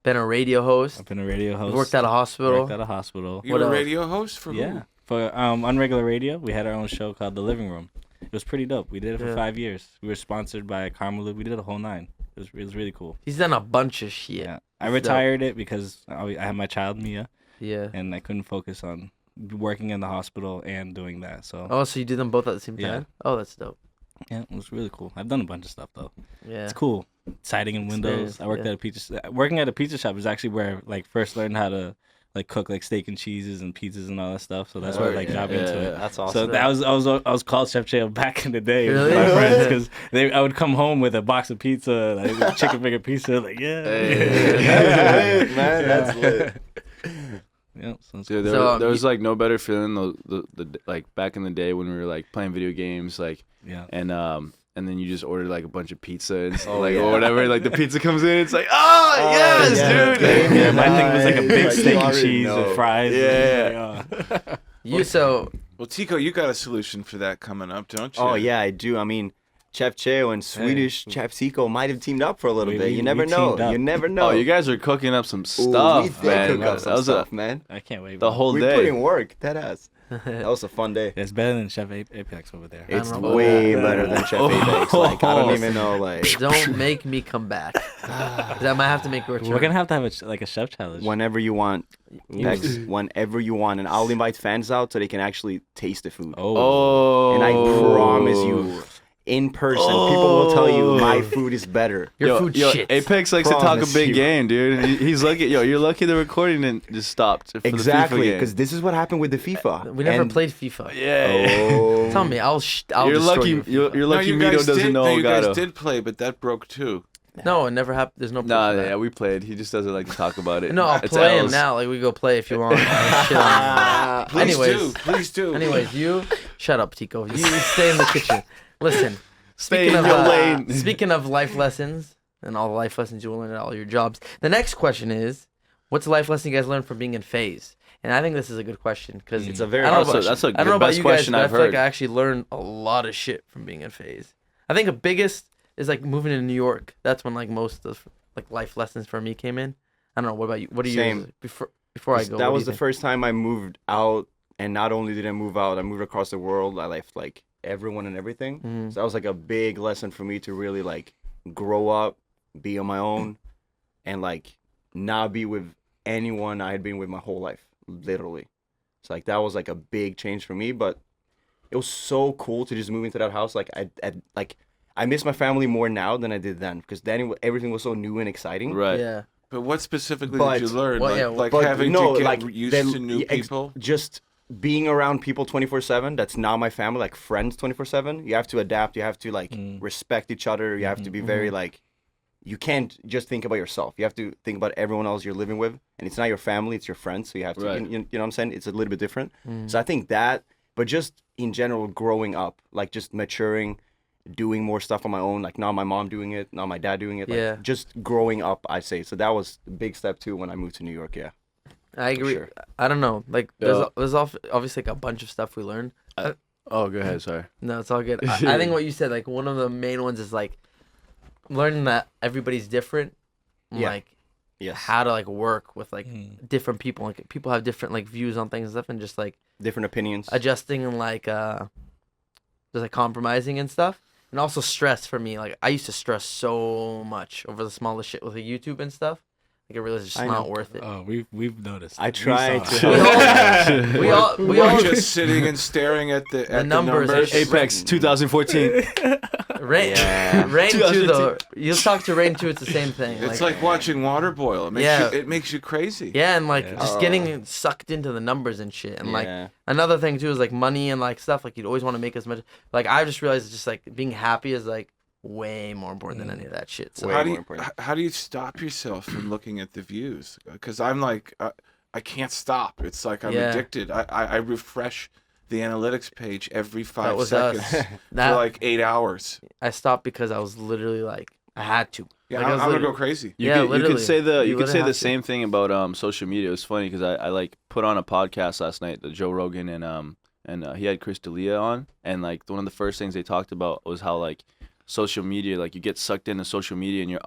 been a radio host. I've been a radio host. You've worked at a hospital. Worked at a hospital. You What were a else? radio host for Yeah. who? For Unregular Radio, we had our own show called The Living Room. It was pretty dope. We did it for Yeah. 5 years. We were sponsored by Karma. We did a whole 9. It was really cool. He's done a bunch of shit. Yeah. I It's retired it because I had my child Mia, Yeah. and I couldn't focus on working in the hospital and doing that. So Oh, so you did them both at the same Yeah. time? Oh, that's dope. yeah, it was really cool. I've done a bunch of stuff though. Yeah. It's cool. Siding and windows. Experience, I worked yeah. at a pizza. Working at a pizza shop is actually where I like first learned how to like cook like steak and cheeses and pizzas and all that stuff. So that's Oh, where like yeah, got me yeah, into it. yeah. That's So awesome. that I was called Chef Cheo back in the day with Really? my friends because I would come home with a box of pizza, like chicken finger pizza, like yeah. Hey. That's lit, man. That's lit. Yeah, so it's Dude, there, So, there was like no better feeling the like back in the day when we were like playing video games like yeah. and then you just order like a bunch of pizza and Oh, like yeah. or whatever, like the pizza comes in, it's like yes, yeah, dude. game Yeah, my thing was like a big Like, you steak and already cheese know. and fries. Yeah. And it's like, You so Well, Teeqo, you got a solution for that coming up, don't you? Oh yeah, I do. I mean, Chef Cheo and Swedish Chef Teeqo might have teamed up for a little We- bit. we- You never we know. teamed up. You never know. Oh, you guys are cooking up some Ooh, stuff, we did man. cook up some that was stuff, man. I can't wait. the man. whole We put day. in work. That ass. That was a fun day. It's better than Chef Apex over there. It's don't know about way that. better than Chef Apex. Like I don't even know. Like don't make me come back. 'Cause I might have to make a return. We're gonna have to have a chef challenge. whenever you want, Pex, whenever you want, and I'll invite fans out so they can actually taste the food. Oh, And I promise you, in person, people will tell you my food is better. Your food shit. Apex likes to talk a Promise big you. game, dude. He's lucky. You're lucky the recording didn't just stopped. For Exactly, the FIFA because game. this is what happened with the FIFA. We never And- played FIFA. Yeah. Oh. Tell me, I'll you're destroy lucky. your You're FIFA. lucky. you Mito guys doesn't did, know no, you guys Elgato. did play, but that broke too. No, it never happened. There's no proof Nah, of that. yeah, we played. He just doesn't like to talk about it. No, I'll It's play him L's. now. Like we go play if you want. Shit on Please Anyways. do, please do. Anyways, you shut up, Teeqo. You stay in the kitchen. Listen. Stay in Speaking your of, lane. Speaking of life lessons and all the life lessons you will learn at all your jobs, the next question is, what's the life lesson you guys learned from being in FaZe? And I think this is a good question because It's a very I hard don't know That's about, a, that's a I don't know the about best you guys, question but I I've feel like heard. I actually learned a lot of shit from being in FaZe. I think the biggest is like moving to New York. That's when like most of like life lessons for me came in. I don't know. What about you? What are Same. you before I go? That what was do the you think? first time I moved out, and not only did I move out, I moved across the world. I left like everyone and everything. Mhm. So that was like a big lesson for me to really like grow up, be on my own, and like not be with anyone I had been with my whole life, literally. So like that was like a big change for me, but it was so cool to just move into that house. Like I miss my family more now than I did then, because then everything was so new and exciting. Right. Yeah. But what specifically But- did you learn? well, yeah, like but having no, to get like, used then- to new people? Just being around people 24/7. That's not my family. Like friends 24/7. You have to adapt. You have to like respect each other. You have to be very like. You can't just think about yourself. You have to think about everyone else you're living with, and it's not your family; it's your friends. So you have to, Right. you know what I'm saying? It's a little bit different. So I think that, but just in general, growing up, like just maturing, doing more stuff on my own. Like not my mom doing it, not my dad doing it. Like, Yeah. just growing up, I'd say. So that was a big step too when I moved to New York. Yeah. I agree. sure. I don't know. Like Yeah. there's obviously like a bunch of stuff we learned. Oh, go ahead. Sorry. No, it's all good. I think what you said, like one of the main ones is like learning that everybody's different. and, Yeah. Like Yes. how to like work with like different people. Like people have different like views on things and stuff, and just like Different opinions. adjusting and like just like compromising and stuff. And also stress for me. Like I used to stress so much over the smallest shit with the YouTube and stuff. Like I realized it's just I not know. worth it. Oh, we've noticed. I We try saw to it. We all we We're all just sitting and staring at the numbers are- Apex 2014. Rain, Yeah. Rain 2 though. 2002. You talk to Rain 2, it's the same thing. It's like watching water boil. It makes Yeah. you, it makes you crazy. yeah, and like Yeah. just getting sucked into the numbers and shit. And like Yeah. another thing too is like money and like stuff. Like you'd always want to make as much. Like I just realized it's just like being happy is like way more important than any of that shit. So Way How do more you important. how do you stop yourself from looking at the views? Because I'm like I can't stop. It's like I'm Yeah. addicted. I refresh the analytics page every 5 that was seconds us. for That like 8 hours. I stopped because I was literally like I had to. Yeah, Like, I I'm was gonna literally- go crazy. You Yeah, could, you literally. could say You you could literally say the have to. same thing about social media. It was funny because I like put on a podcast last night, the Joe Rogan and he had Chris D'Elia on, and like one of the first things they talked about was how like social media, like you get sucked into social media and you're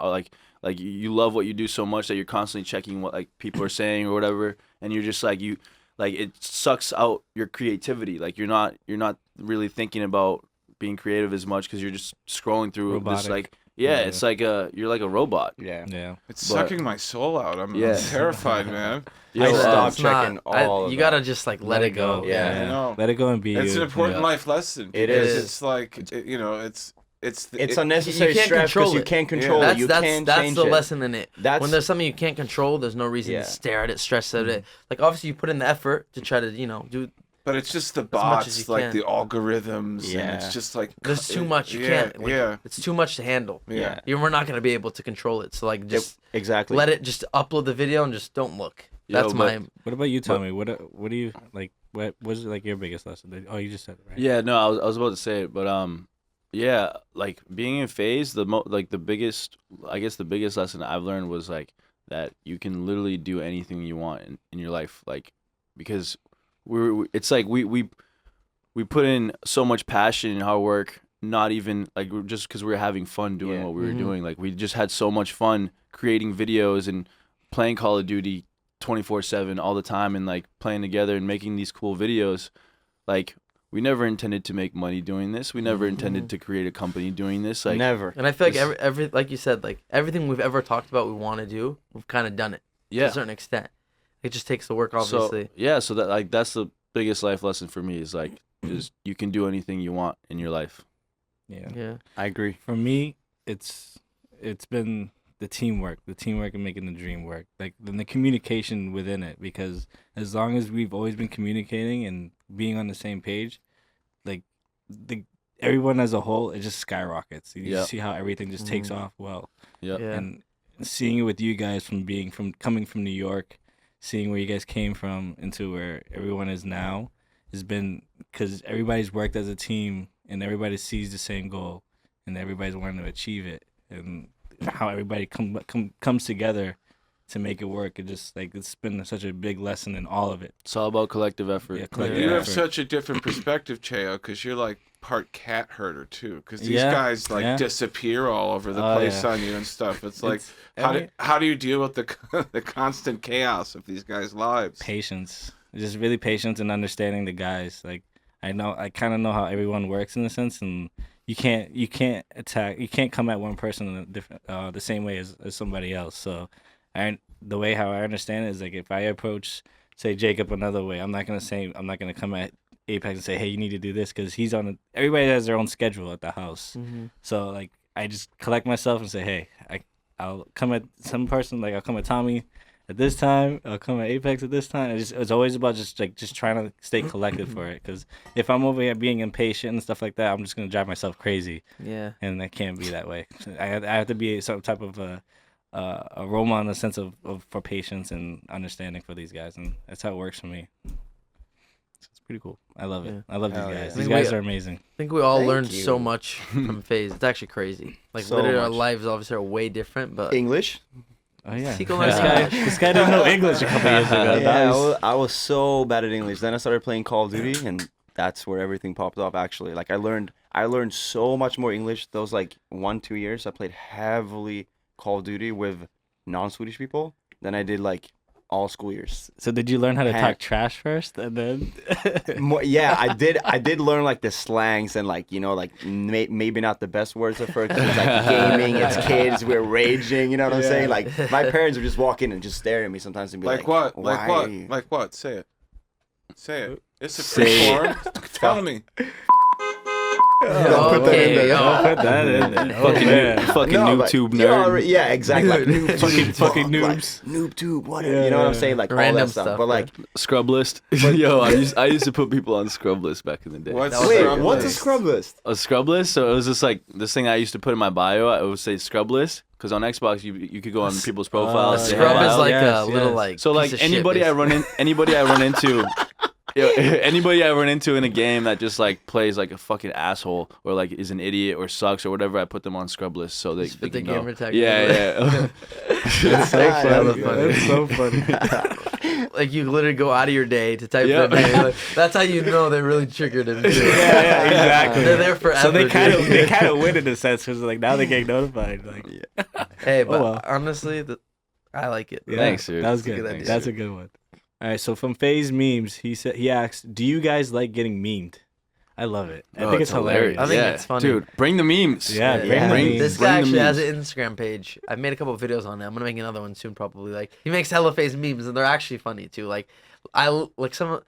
like you love what you do so much that you're constantly checking what like people are saying or whatever, and you're just like it sucks out your creativity. Like you're not really thinking about being creative as much because you're just scrolling through this Robotic. like Yeah. it's like you're like a robot. Yeah. Yeah. It's But- sucking my soul out. I'm Yeah. terrified, man. I Well, stopped it's not- checking all of you that. gotta just like let it go. Yeah. I know. Let it go and be It's you. an important Yeah. life lesson. It because is. It's like you know, it's It's unnecessary you can't stress control because you it. can't control That's it. You that's can't that's change the it. lesson in it. That's When there's something you can't control, there's no reason Yeah. to stare at it, stress at it. Like obviously you put in the effort to try to do. But it's just the much as bots, you like can. the algorithms, and Yeah. it's just like There's too much. You yeah, can't. Like, yeah, It's too much to handle. yeah. We're not gonna be able to control it. So like just exactly. let it. Just upload the video and just don't look. Yo, That's but- my. What about you, Tommy? What do you like? What was like your biggest lesson? Oh, you just said it, right? Yeah, no, I was about to say it, but yeah, like being in phase, the biggest, I guess the biggest lesson I've learned was like that you can literally do anything you want in your life, like because it's like we put in so much passion and hard work, not even like just because we were having fun doing Yeah. what we were Mhm. doing, like we just had so much fun creating videos and playing Call of Duty 24/7 all the time and like playing together and making these cool videos. Like we never intended to make money doing this. We never intended to create a company doing this. Like Never. And I feel like this- every like you said, like everything we've ever talked about, we want to do, we've kind of done it to yeah. a certain extent. It just takes the work, obviously. So yeah, so that like that's the biggest life lesson for me is like is you can do anything you want in your life. Yeah. Yeah. I agree. For me, it's been the teamwork and making the dream work. Like then the communication within it, because as long as we've always been communicating and being on the same page, like everyone as a whole, it just skyrockets. You Yeah. see how everything just takes off well. Yep. Yeah. And seeing it with you guys coming from New York, seeing where you guys came from into where everyone is now, has been because everybody's worked as a team and everybody sees the same goal and everybody's wanting to achieve it, and how everybody comes together to make it work. It just like it's been such a big lesson in all of it. It's all about collective effort. Yeah, collective You have effort. such a different perspective, Cheo, because you're like part cat herder too. Because these Yeah, guys like yeah. disappear all over the Oh, place yeah. on you and stuff. It's like It's- how do you deal with the constant chaos of these guys' lives? Patience, just really patience and understanding the guys. Like I kind of know how everyone works in a sense, and you can't come at one person in a different the same way as somebody else. So the way how I understand it is like if I approach say Jacob another way. I'm not gonna come at Apex and say, hey, you need to do this, because he's on. Everybody has their own schedule at the house. So like I just collect myself and say, hey, I'll come at some person, like I'll come at Tommy at this time, I'll come at Apex at this time. It's always about just trying to stay collected for it, because if I'm over here being impatient and stuff like that, I'm just gonna drive myself crazy. Yeah. And that can't be that way. I have to be some type of a role model in the sense of for patience and understanding for these guys, and that's how it works for me. It's pretty cool. I love it. I love these Hell guys. yeah. These guys are amazing. I think we all Thank learned you. so much from FaZe. It's actually crazy. Like So literally, our much. lives obviously are way different, but English. Oh yeah. Teeqo learns This guy didn't know English a couple years ago. Yeah, I was so bad at English. Then I started playing Call of Duty, and that's where everything popped off. Actually, like I learned so much more English. Those like 1-2 years, I played heavily Call of Duty with non-Swedish people than I did like all school years. So did you learn how to talk trash first, and then? Yeah, I did. I did learn like the slangs and like like maybe not the best words at first. 'Cause it's like gaming, it's kids, we're raging. You know what I'm saying? Like my parents would just walk in and just stare at me sometimes and be like, Like what? Why? Like what? Like what? Say it. Say it. It's a Say free it. form. Tell me. Don't put that in there. Don't put that in there. Oh, man. Fucking No, noob but tube you're nerd. already- yeah, exactly. Like, noob tube, fucking fuck, noobs. Like, noob tube, whatever. You know what I'm saying? Like all Random that stuff. stuff, But like, Scrub list. Yo, I used to put people on scrub list back in the day. What's That was wait, scrub what's a list. scrub list? A scrub list? So it was just like this thing I used to put in my bio. I would say scrub list, because on Xbox you could go on people's a profiles. say, scrub "Hey, is I'll-" like yes, a little yes. like. So like piece of shit, anybody I run into, anybody I run into in a game that just like plays like a fucking asshole or like is an idiot or sucks or whatever, I put them on scrub list so they Just put can the know. gamer tag Yeah. That's so funny. funny. That's so funny. Like you literally go out of your day to type Yeah. their name. Like, that's how you know they really triggered him. Too. Yeah, exactly. They're there forever. So they kind dude. of win in a sense, because like now they get notified. Like, Hey, but well. honestly, I like it. yeah, Thanks, dude. That was That's a good. good idea. That's a good one. All right, so from FaZe memes, he asked, "Do you guys like getting memed?" I love it. I Oh, think it's hilarious. I think Yeah. it's funny. Dude, bring the memes. Yeah, Yeah. bring the Bring- memes. This Bring guy the actually has memes. an Instagram page. I've made a couple of videos on it. I'm gonna make another one soon, probably. Like he makes hella FaZe memes, and they're actually funny too. Like some of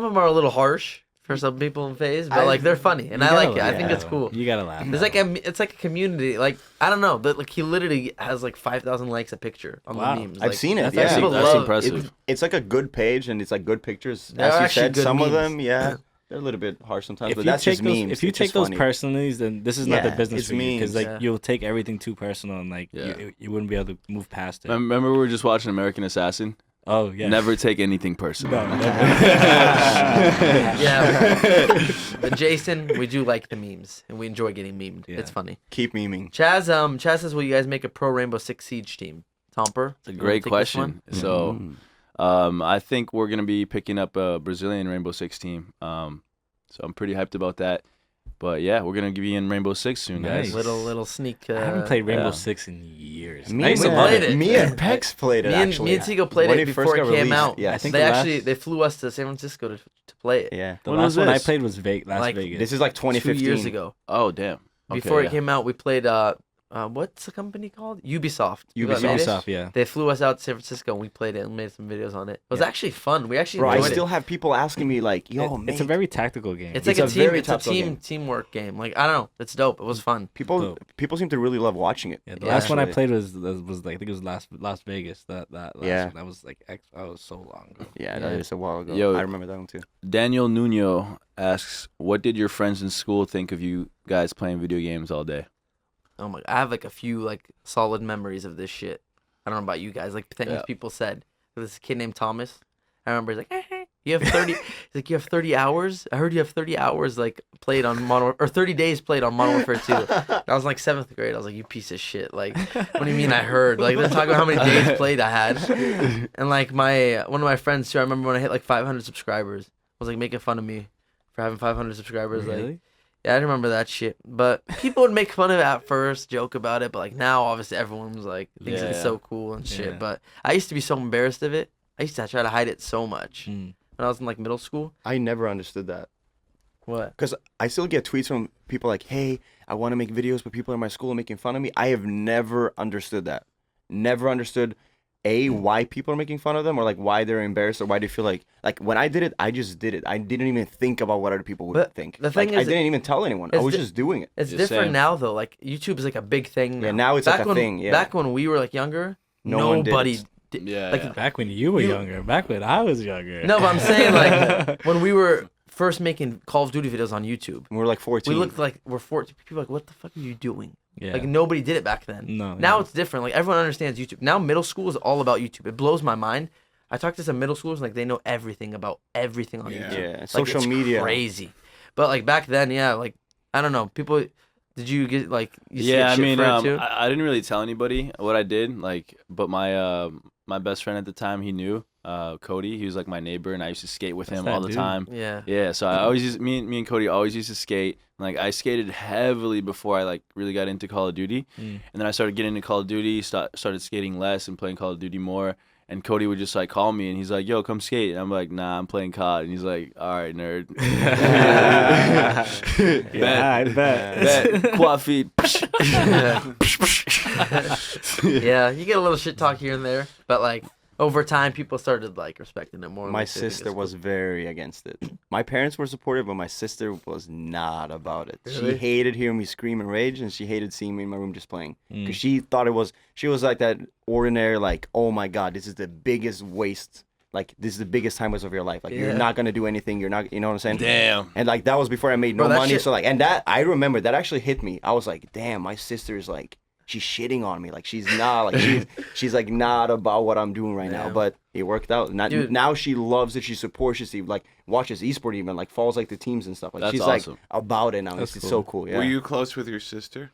them are a little harsh for some people in FaZe, but like they're funny, and You I like gotta it. I laugh. think it's cool. You gotta laugh. It's like it's like a community. Like I don't know, but like he literally has like 5,000 likes a picture on Wow. the memes. I've Like, seen it. that's Yeah, actually- people That's love impressive. it's like a good page and it's like good pictures. They're As you actually said, good some of memes. them, yeah, they're a little bit harsh sometimes, if but you that's take just those, memes. if you It's take just those funny. personalities, then this is not the Yeah, business it's for you, because memes. like Yeah. you'll take everything too personal, and like Yeah. you wouldn't be able to move past it. Remember we were just watching American Assassin? Oh yeah. Never take anything personal. No, never. yeah. But Jason, we do like the memes, and we enjoy getting memed. Yeah. It's funny. Keep memeing. Chaz says, will you guys make a pro Rainbow Six Siege team? Temperrr? It's a you wanna great take this one? question. So, I think we're gonna be picking up a Brazilian Rainbow Six team. So I'm pretty hyped about that. But yeah, we're gonna be in Rainbow Six soon, guys. Nice. Little sneak. I haven't played Rainbow yeah. Six in years. Me I used to and- love played it. it. Me and Pex played it Me and actually. Teeqo played When it it first before it got came released, out. yeah. I think they the actually last- they flew us to San Francisco to play it. Yeah. The When last was one I this? played was Las Like, Vegas. This is like 2 2015. years ago. Oh damn. Okay, Before yeah. it came out, we played what's the company called? Ubisoft. You guys made it? Ubisoft, yeah. They flew us out to San Francisco and we played it and made some videos on it. It was Yeah. actually fun. We actually Bro, I enjoyed still it. have people asking me like, "Yo, It's mate." a very tactical game. It's like it's a a team. very It's a tactical game. teamwork game. Like I don't know. It's dope. It was fun. people Dope. people seem to really love watching it. Yeah, the Yeah. last one I Actually. played was like I think it was Las Vegas. That last Yeah. one. That was like that was so long ago. Yeah, that is a while ago. Yo. I remember that one too. Daniel Nuno asks, "What did your friends in school think of you guys playing video games all day?" Oh my! I have like a few like solid memories of this shit. I don't know about you guys. Like things Yeah. people said. This kid named Thomas. I remember he's like, you have 30. He's like, you have 30 hours. I heard you have 30 hours like played on Modern or 30 days played on Modern Warfare 2. I was like 7th grade. I was like, you piece of shit. Like, what do you mean I heard? Like they're talking about how many days played I had. And like one of my friends too. I remember when I hit like 500 subscribers. Was like making fun of me for having 500 subscribers. Like. Really? Yeah, I remember that shit. But people would make fun of it at first, joke about it. But like now, obviously, everyone's like thinks it's Yeah. so cool and shit. Yeah. But I used to be so embarrassed of it. I used to try to hide it so much Mm. when I was in like middle school. I never understood that. What? Because I still get tweets from people like, "Hey, I want to make videos, but people in my school are making fun of me." I have never understood that. Never understood why people are making fun of them, or like why they're embarrassed, or why they feel like when I did it, I just did it. I didn't even think about what other people would But think. the thing like, is, I didn't even tell anyone. I was just doing it. It's Yeah, different same. now though. Like YouTube is like a big thing. Yeah, now it's back like a when, thing. Yeah. Back when we were like younger, No one did nobody it. did. Yeah, Like yeah. Back when you were younger. Back when I was younger. no, but I'm saying like when we were first making Call of Duty videos on YouTube, We were like 14. we looked like we're 14. People were like, what the fuck are you doing? Yeah. Like nobody did it back then. No. Now yeah. it's different. Like everyone understands YouTube. Now middle school is all about YouTube. It blows my mind. I talk to some middle schoolers like they know everything about everything on Yeah. YouTube. Yeah, Like, social it's media. crazy. But like back then, yeah, like I don't know. People, did you get like you see Yeah, I shit mean, for it too? I didn't really tell anybody what I did, like, but my best friend at the time, he knew, Cody. He was like my neighbor, and I used to skate with him that all the dude. time. Yeah. Yeah, so I always used me and Cody always used to skate. Like I skated heavily before I like really got into Call of Duty, and then I started getting into Call of Duty. Started skating less and playing Call of Duty more. And Cody would just like call me, and he's like, "Yo, come skate." And I'm like, "Nah, I'm playing COD." And he's like, "All right, nerd." Yeah, I bet. Bet. Quad feet. Yeah, you get a little shit talk here and there, but like over time, people started like respecting it more. My like, they think sister it's was very against it. My parents were supportive, but my sister was not about it. Really? She hated hearing me scream and rage, and she hated seeing me in my room just playing. Mm. Because she thought she was like that ordinary, like, oh my God, this is the biggest waste. Like, this is the biggest time waste of your life. Like, Yeah. you're not going to do anything. You're not, you know what I'm saying? Damn. And like, that was before I made no Bro, that money. shit- So like, and that, I remember that actually hit me. I was like, damn, my sister's like, she's shitting on me. Like, she's not, like, she's like not about what I'm doing right now. Yeah. But it worked out. Dude. Now she loves it. She supports it. She like watches esport even, like follows like the teams and stuff. Like That's she's awesome. like about it now. That's It's cool. so cool. Yeah. Were you close with your sister?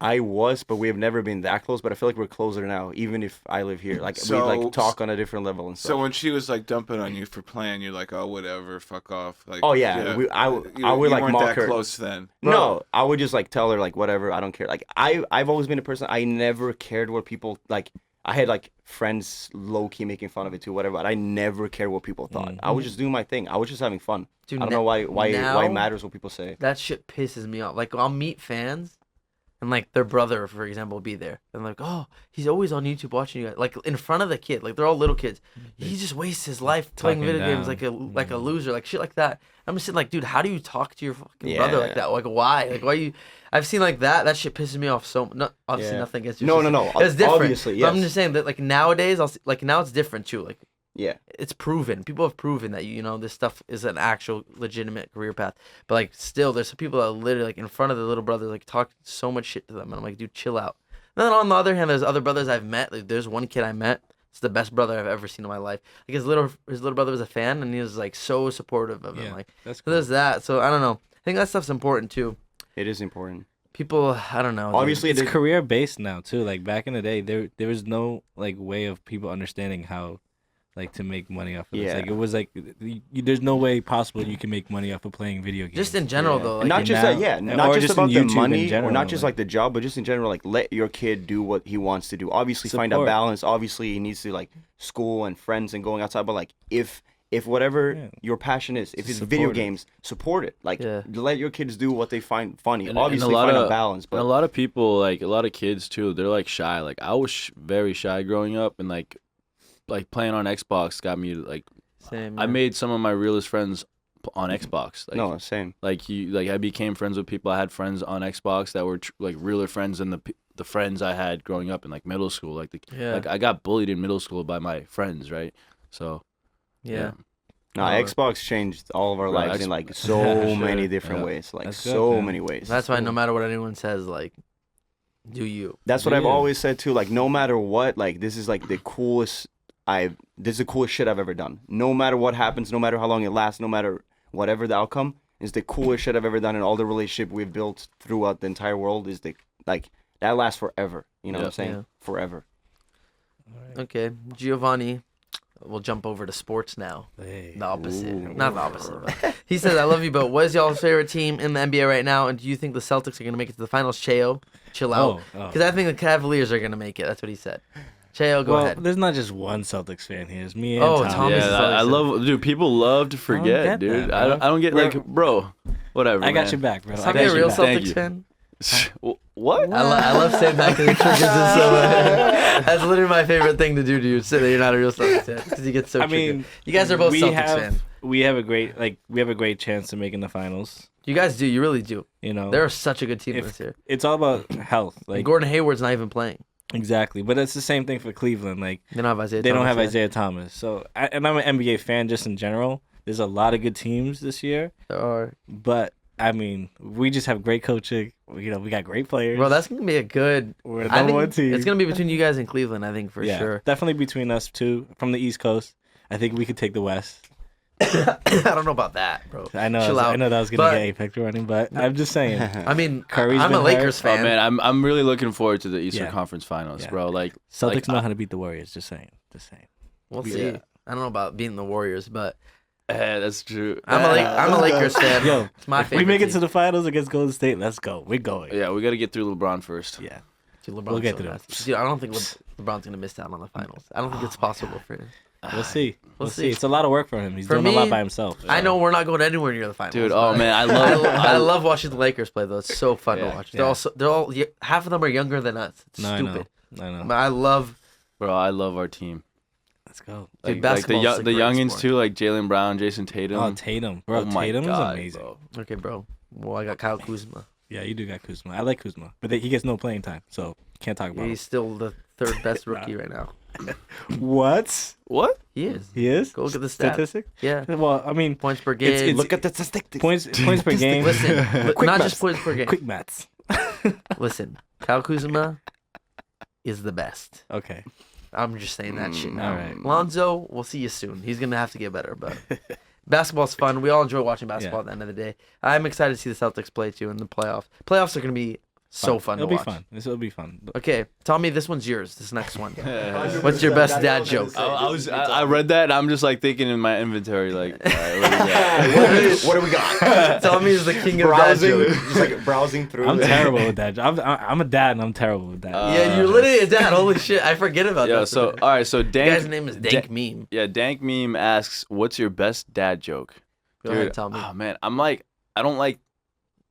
I was, but we have never been that close. But I feel like we're closer now, even if I live here. Like we So- like talk on a different level and stuff. So when she was like dumping on you for playing, you're like, oh whatever, fuck off. Like, Oh, yeah. I would like weren't mock that her. close then. No, I would just like tell her like whatever. I don't care. Like I've always been a person. I never cared what people like. I had like friends low key making fun of it too, whatever. But I never cared what people thought. I was just doing my thing. I was just having fun. Dude, I don't know why now- it matters what people say. that shit pisses me off. Like I'll meet fans, and like their brother, for example, will be there, and like, oh, he's always on YouTube watching you guys, like in front of the kid, like they're all little kids. He just wastes his life playing Talking video games down. like a loser, like shit like that. I'm just sitting like, dude, how do you talk to your fucking Yeah. brother like that? Like why? Like why you? I've seen like that. That shit pisses me off so. No, obviously Yeah. nothing against your No, sister. no. It's different. Obviously, But I'm yes. just saying that like nowadays, like now it's different too. Like Yeah. it's proven. People have proven that you know this stuff is an actual legitimate career path. But like still, there's some people that literally like in front of the little brother like talk so much shit to them, and I'm like, dude, chill out. And then on the other hand, there's other brothers I've met. Like there's one kid I met. It's the best brother I've ever seen in my life. Like his little brother was a fan, and he was like so supportive of him. Yeah, Like that's so cool. there's that. So I don't know. I think that stuff's important too. It is important. People, I don't know. dude. Obviously, It's there's- career based now too. Like back in the day, there was no like way of people understanding how, like, to make money off of this. Yeah. Like it was like there's no way possible you can make money off of playing video games. just in general though. And Like, not just now- that, yeah, or not just just about in the YouTube in money, or general, not just like- like the job, but just in general, like let your kid do what he wants to do. Obviously, find a Support. balance. Obviously, he needs to like school and friends and going outside. But like if whatever Yeah. your passion is, if Just it's video support it. games, support it. Like Yeah. let your kids do what they find funny. And Obviously, a lot find of a balance. and But a lot of people, like a lot of kids too, they're like shy. Like I was very shy growing up, and like playing on Xbox got me like same. I yeah. made some of my realest friends on Xbox. Like, no, same. like I became friends with people. I had friends on Xbox that were like realer friends than the friends I had growing up in like middle school. Yeah. Like I got bullied in middle school by my friends, right? So Yeah. No, No, Xbox changed all of our Bro, lives in Xbox- like so Sure. many different Yeah. ways. Like That's good, so man. many ways. That's why no matter what anyone says, like, do you? That's what I've Yeah. always said too. Like, no matter what, like this is like the coolest this is the coolest shit I've ever done. No matter what happens, no matter how long it lasts, no matter whatever the outcome, is the coolest shit I've ever done. And all the relationship we've built throughout the entire world is the like that lasts forever. You know what I'm saying? Yeah. Forever. Okay, Giovanni. We'll jump over to sports now. Hey. The opposite. Not the opposite. But he says, I love you, but what is y'all's favorite team in the NBA right now? And do you think the Celtics are going to make it to the finals? Cheo, chill out. Oh. Because I think the Cavaliers are going to make it. That's what he said. Cheo, go Well, ahead. there's not just one Celtics fan here. It's me and Oh, Tom. Thomas is yeah, always I said- love, dude. People love to forget, get dude. that, I bro. don't get like, bro. Whatever. I got man. your back, bro. Is I Tommy got a your real back. Thank Celtics you. fan? Well, What? I love saying that because it triggers it so much. That's literally my favorite thing to do to you. Say that you're not a real Celtics fan because you get so triggered. You guys are both Celtics fans. We have a great chance of making the finals. You guys do. You really do. You know, they're such a good team this year. It's all about health. Like and Gordon Hayward's not even playing. Exactly, but it's the same thing for Cleveland. Like they don't have Isaiah. They don't have yet. Isaiah Thomas. So, and I'm an NBA fan just in general. There's a lot of good teams this year. There are, but I mean, we just have great coaching. You know, we got great players. Bro, that's gonna be a good. We're the number one team. It's gonna be between you guys and Cleveland, I think for sure. Definitely between us two from the East Coast. I think we could take the West. I don't know about that, bro. I know that was gonna get Apex running, but I'm just saying. I mean, Curry's I'm a Lakers fan. Oh man, I'm really looking forward to the Eastern Conference Finals, bro. Like Celtics know how to beat the Warriors. Just saying. We'll see. I don't know about beating the Warriors, but that's true. I'm a Lakers fan. Yo, it's my favorite. We make it team. to the finals against Golden State. Let's go. We're going. Yeah, we got to get through LeBron first. Yeah. Dude, LeBron's we'll get so through nasty. Dude, I don't think LeBron's gonna miss out on the finals. I don't think it's possible for him. We'll see. We'll see. It's a lot of work for him. He's for doing me, a lot by himself. I know we're not going anywhere near the finals. Dude, oh man, I love watching the Lakers play though. It's so fun to watch. They're all half of them are younger than us. It's stupid. I know. But I love our team. Let's go. Dude, like the youngins too, like Jaylen Brown, Jason Tatum. Oh, Tatum, bro. Oh my Tatum God, is amazing. bro. Okay, bro. Well, I got Kyle Kuzma. Yeah, you do got Kuzma. I like Kuzma, but he gets no playing time, so can't talk about him. He's still the third best rookie right now. What? He is. He is? Go look at the statistic. Yeah. Well, I mean, points per game. Look at the statistics. Points per game. Listen, not just points per game. Quick maths. Listen, Kyle Kuzma is the best. Okay. I'm just saying that shit now. All right. Lonzo, we'll see you soon. He's gonna have to get better, but basketball's fun. We all enjoy watching basketball at the end of the day. I'm excited to see the Celtics play too in the playoffs. Playoffs are gonna be so fun to watch. It'll be fun. This will be fun. Okay, Tommy, this one's yours. This next one. What's your best dad joke? I read that and I'm just like thinking in my inventory, like, all right, what do we got? Tommy is the king of browsing, dad jokes. just like browsing through. I'm terrible with that. I'm a dad and I'm terrible with that. Yeah, you're literally a dad. Holy shit, I forget about that. So all right, so Dank. The guy's name is Dank Meme. Yeah, Dank Meme asks, "What's your best dad joke?" Go ahead, tell me. Oh man,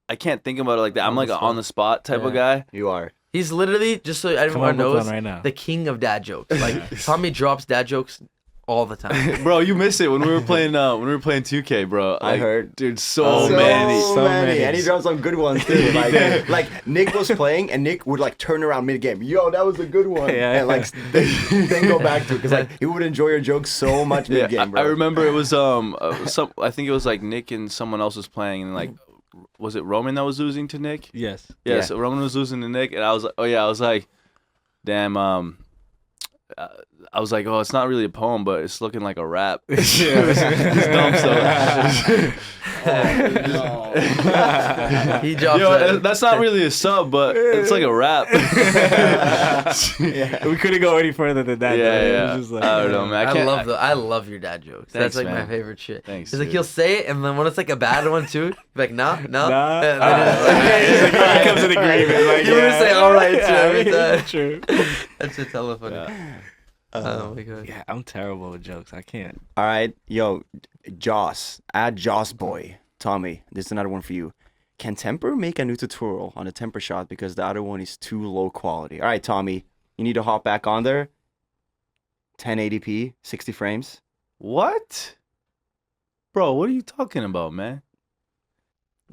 I can't think about it like that. I'm like an on the spot type of guy. You are. He's literally, just so everyone knows, right now. the king of dad jokes. Like Tommy drops dad jokes all the time. Bro, you missed it when we were playing 2K, bro. Like, I heard, dude, so many. And he dropped some good ones too. Like Nick was playing, and Nick would like turn around mid game. Yo, that was a good one. And like then go back to it because like he would enjoy your jokes so much mid game. Bro. I remember it was I think it was like Nick and someone else was playing, and like. Was it Roman that was losing to Nick? Yes. Yeah, so Roman was losing to Nick, and I was like, damn, I was like, oh, it's not really a poem, but it's looking like a rap. It's dumb stuff. He drops that's not really a sub, but it's like a rap. We couldn't go any further than that. Yeah. It was just like, I don't know, man. I love your dad jokes. Thanks, That's like man. my favorite shit. Thanks. He's like, dude. he'll say it, and then when it's like a bad one too, he's like, no. And Nah. then He comes to the agreement. Like, you would say all right too every time. True. That's just hella funny. Oh my god. Yeah, I'm terrible with jokes. I can't. All right, yo, Joss, add Joss boy. Tommy, this is another one for you. Can Temperrr make a new tutorial on the Temperrr shot because the other one is too low quality? All right, Tommy, you need to hop back on there. 1080p, 60 frames. What? Bro, what are you talking about, man?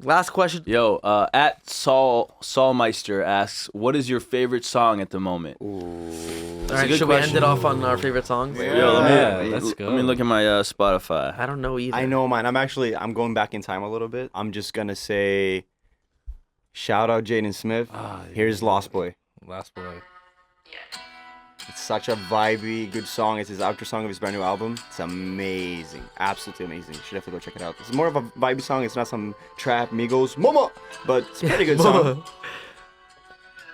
Last question. Yo, at Saulmeister asks, what is your favorite song at the moment? All right, should we end it off on our favorite songs? Yo, let's go. Let me look at my Spotify. I don't know either. I know mine. I'm going back in time a little bit. I'm just gonna say, shout out Jaden Smith. Here's Lost Boy. Lost Boy. It's such a vibey, good song. It's his outro song of his brand new album. It's amazing, absolutely amazing. You should definitely go check it out. It's more of a vibey song. It's not some trap Migos Mama, but it's a pretty good song.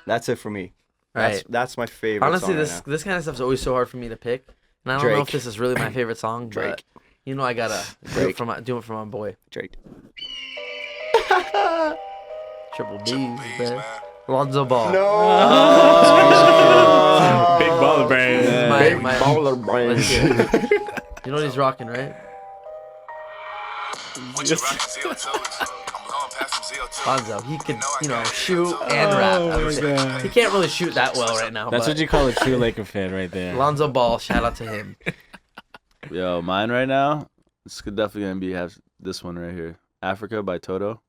That's it for me. That's my favorite. Honestly, song this kind of stuff's always so hard for me to pick, and I don't know if this is really my favorite song, but you know I gotta do it for my boy. Drake. Triple B's, man. Lonzo Ball. No. Big baller brand. My baller brand. Let's hear it. You know what he's rocking, right? What you rocking, Zio? I'm going past some Lonzo, he could, shoot and rap. I would say. God. He can't really shoot that well right now. That's but what you call a true Laker fan right there. Lonzo Ball, shout out to him. Yo, mine right now, it's definitely gonna have this one right here. Africa by Toto.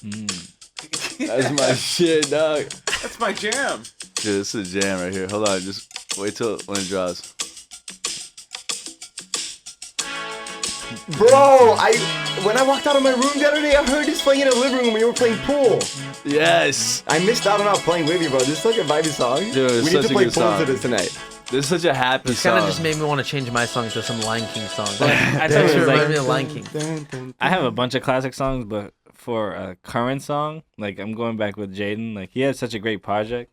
That's my shit, dog. That's my jam. Dude, this is a jam right here. Hold on, just wait till when it draws. Bro, when I walked out of my room the other day, I heard this playing in the living room when you were playing pool. Yes. I missed out on not playing with you, bro. This is such a vibey song. Dude, it's we need such to a play good pool song. to this tonight. This is such a happy This song. kind of just made me want to change my song to some Lion King song. I That tell you, shit it's reminds me like, of Lion King. I have a bunch of classic songs, but for a current song, like I'm going back with Jaden. Like he had such a great project,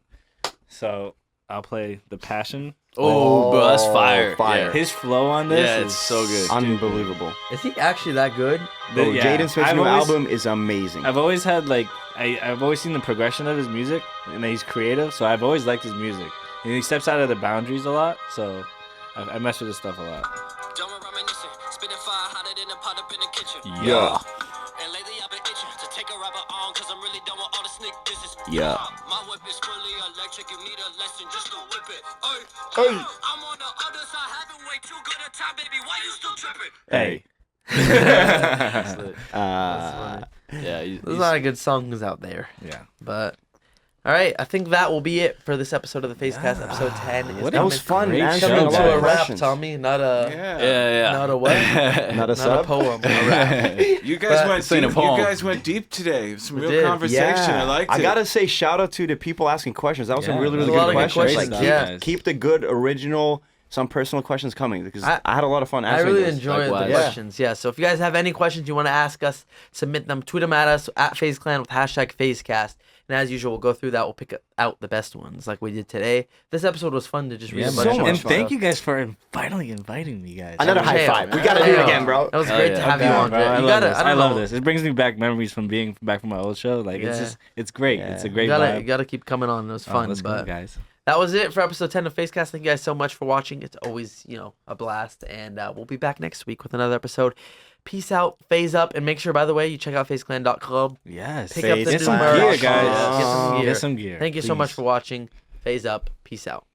so I'll play The Passion. Oh, bro, that's fire. Fire. Yeah. His flow on this Yeah, is it's so good. Unbelievable. Is he actually that good? Bro, Yeah. Jaden Smith's I've new always- album is amazing. I've always had like I've always seen the progression of his music, and he's creative. So I've always liked his music, and he steps out of the boundaries a lot. So I mess with his stuff a lot. Yeah. And lately I've been itching to take a rapper on, cause I'm really done with all the sneak disses. Yeah. My whip is fully electric, you need a lesson just to whip it. Hey. I'm on the other side, having way too good a time, baby. Why you still tripping? Hey, That's lit. Yeah, There's a lot of good songs out there. yeah. But all right, I think that will be it for this episode of the FaZeCast, episode 10. Is What That was fun, great man. show, coming Coming to to a a rap, questions. Tommy, not a Yeah. not a what? Not a Not a sub? poem, a rap. You guys went saying a deep. You poem. guys went deep today. Some We real did. conversation. I liked it. I gotta say, shout out to the people asking questions. That was some Yeah, really, there's really a lot good of good questions. questions, Like, yeah. keep the good original, some personal questions coming because I- I had a lot of fun I answering really those. enjoy the Likewise. Yeah. questions. Yeah. So if you guys have any questions you want to ask us, submit them. Tweet them at us at FaZeClan with hashtag FaZeCast. And as usual, we'll go through that. We'll pick out the best ones like we did today. This episode was fun to just read Yeah, a so bunch much of and fun. thank you guys for finally inviting me, guys. Another high Cheo, five. We man. gotta do it Cheo. again, bro. That was Hell great yeah. to have you Yeah, on. bro, Jay. I You love gotta, this. I I don't love know. this. It brings me back memories from being back from my old show. Like Yeah. it's great. Yeah. It's a You great gotta, vibe. you gotta keep coming on. It was Oh, fun. let's go, But guys. that was it for episode 10 of FaZeCast. Thank you guys so much for watching. It's always, a blast. And we'll be back next week with another episode. Peace out, phase up, and make sure, by the way, you check out FaZeClan.com. Yes. Pick up the Get new some merch. gear, Get guys. some gear. Get some gear. Thank you so much please. for watching. Phase up. Peace out.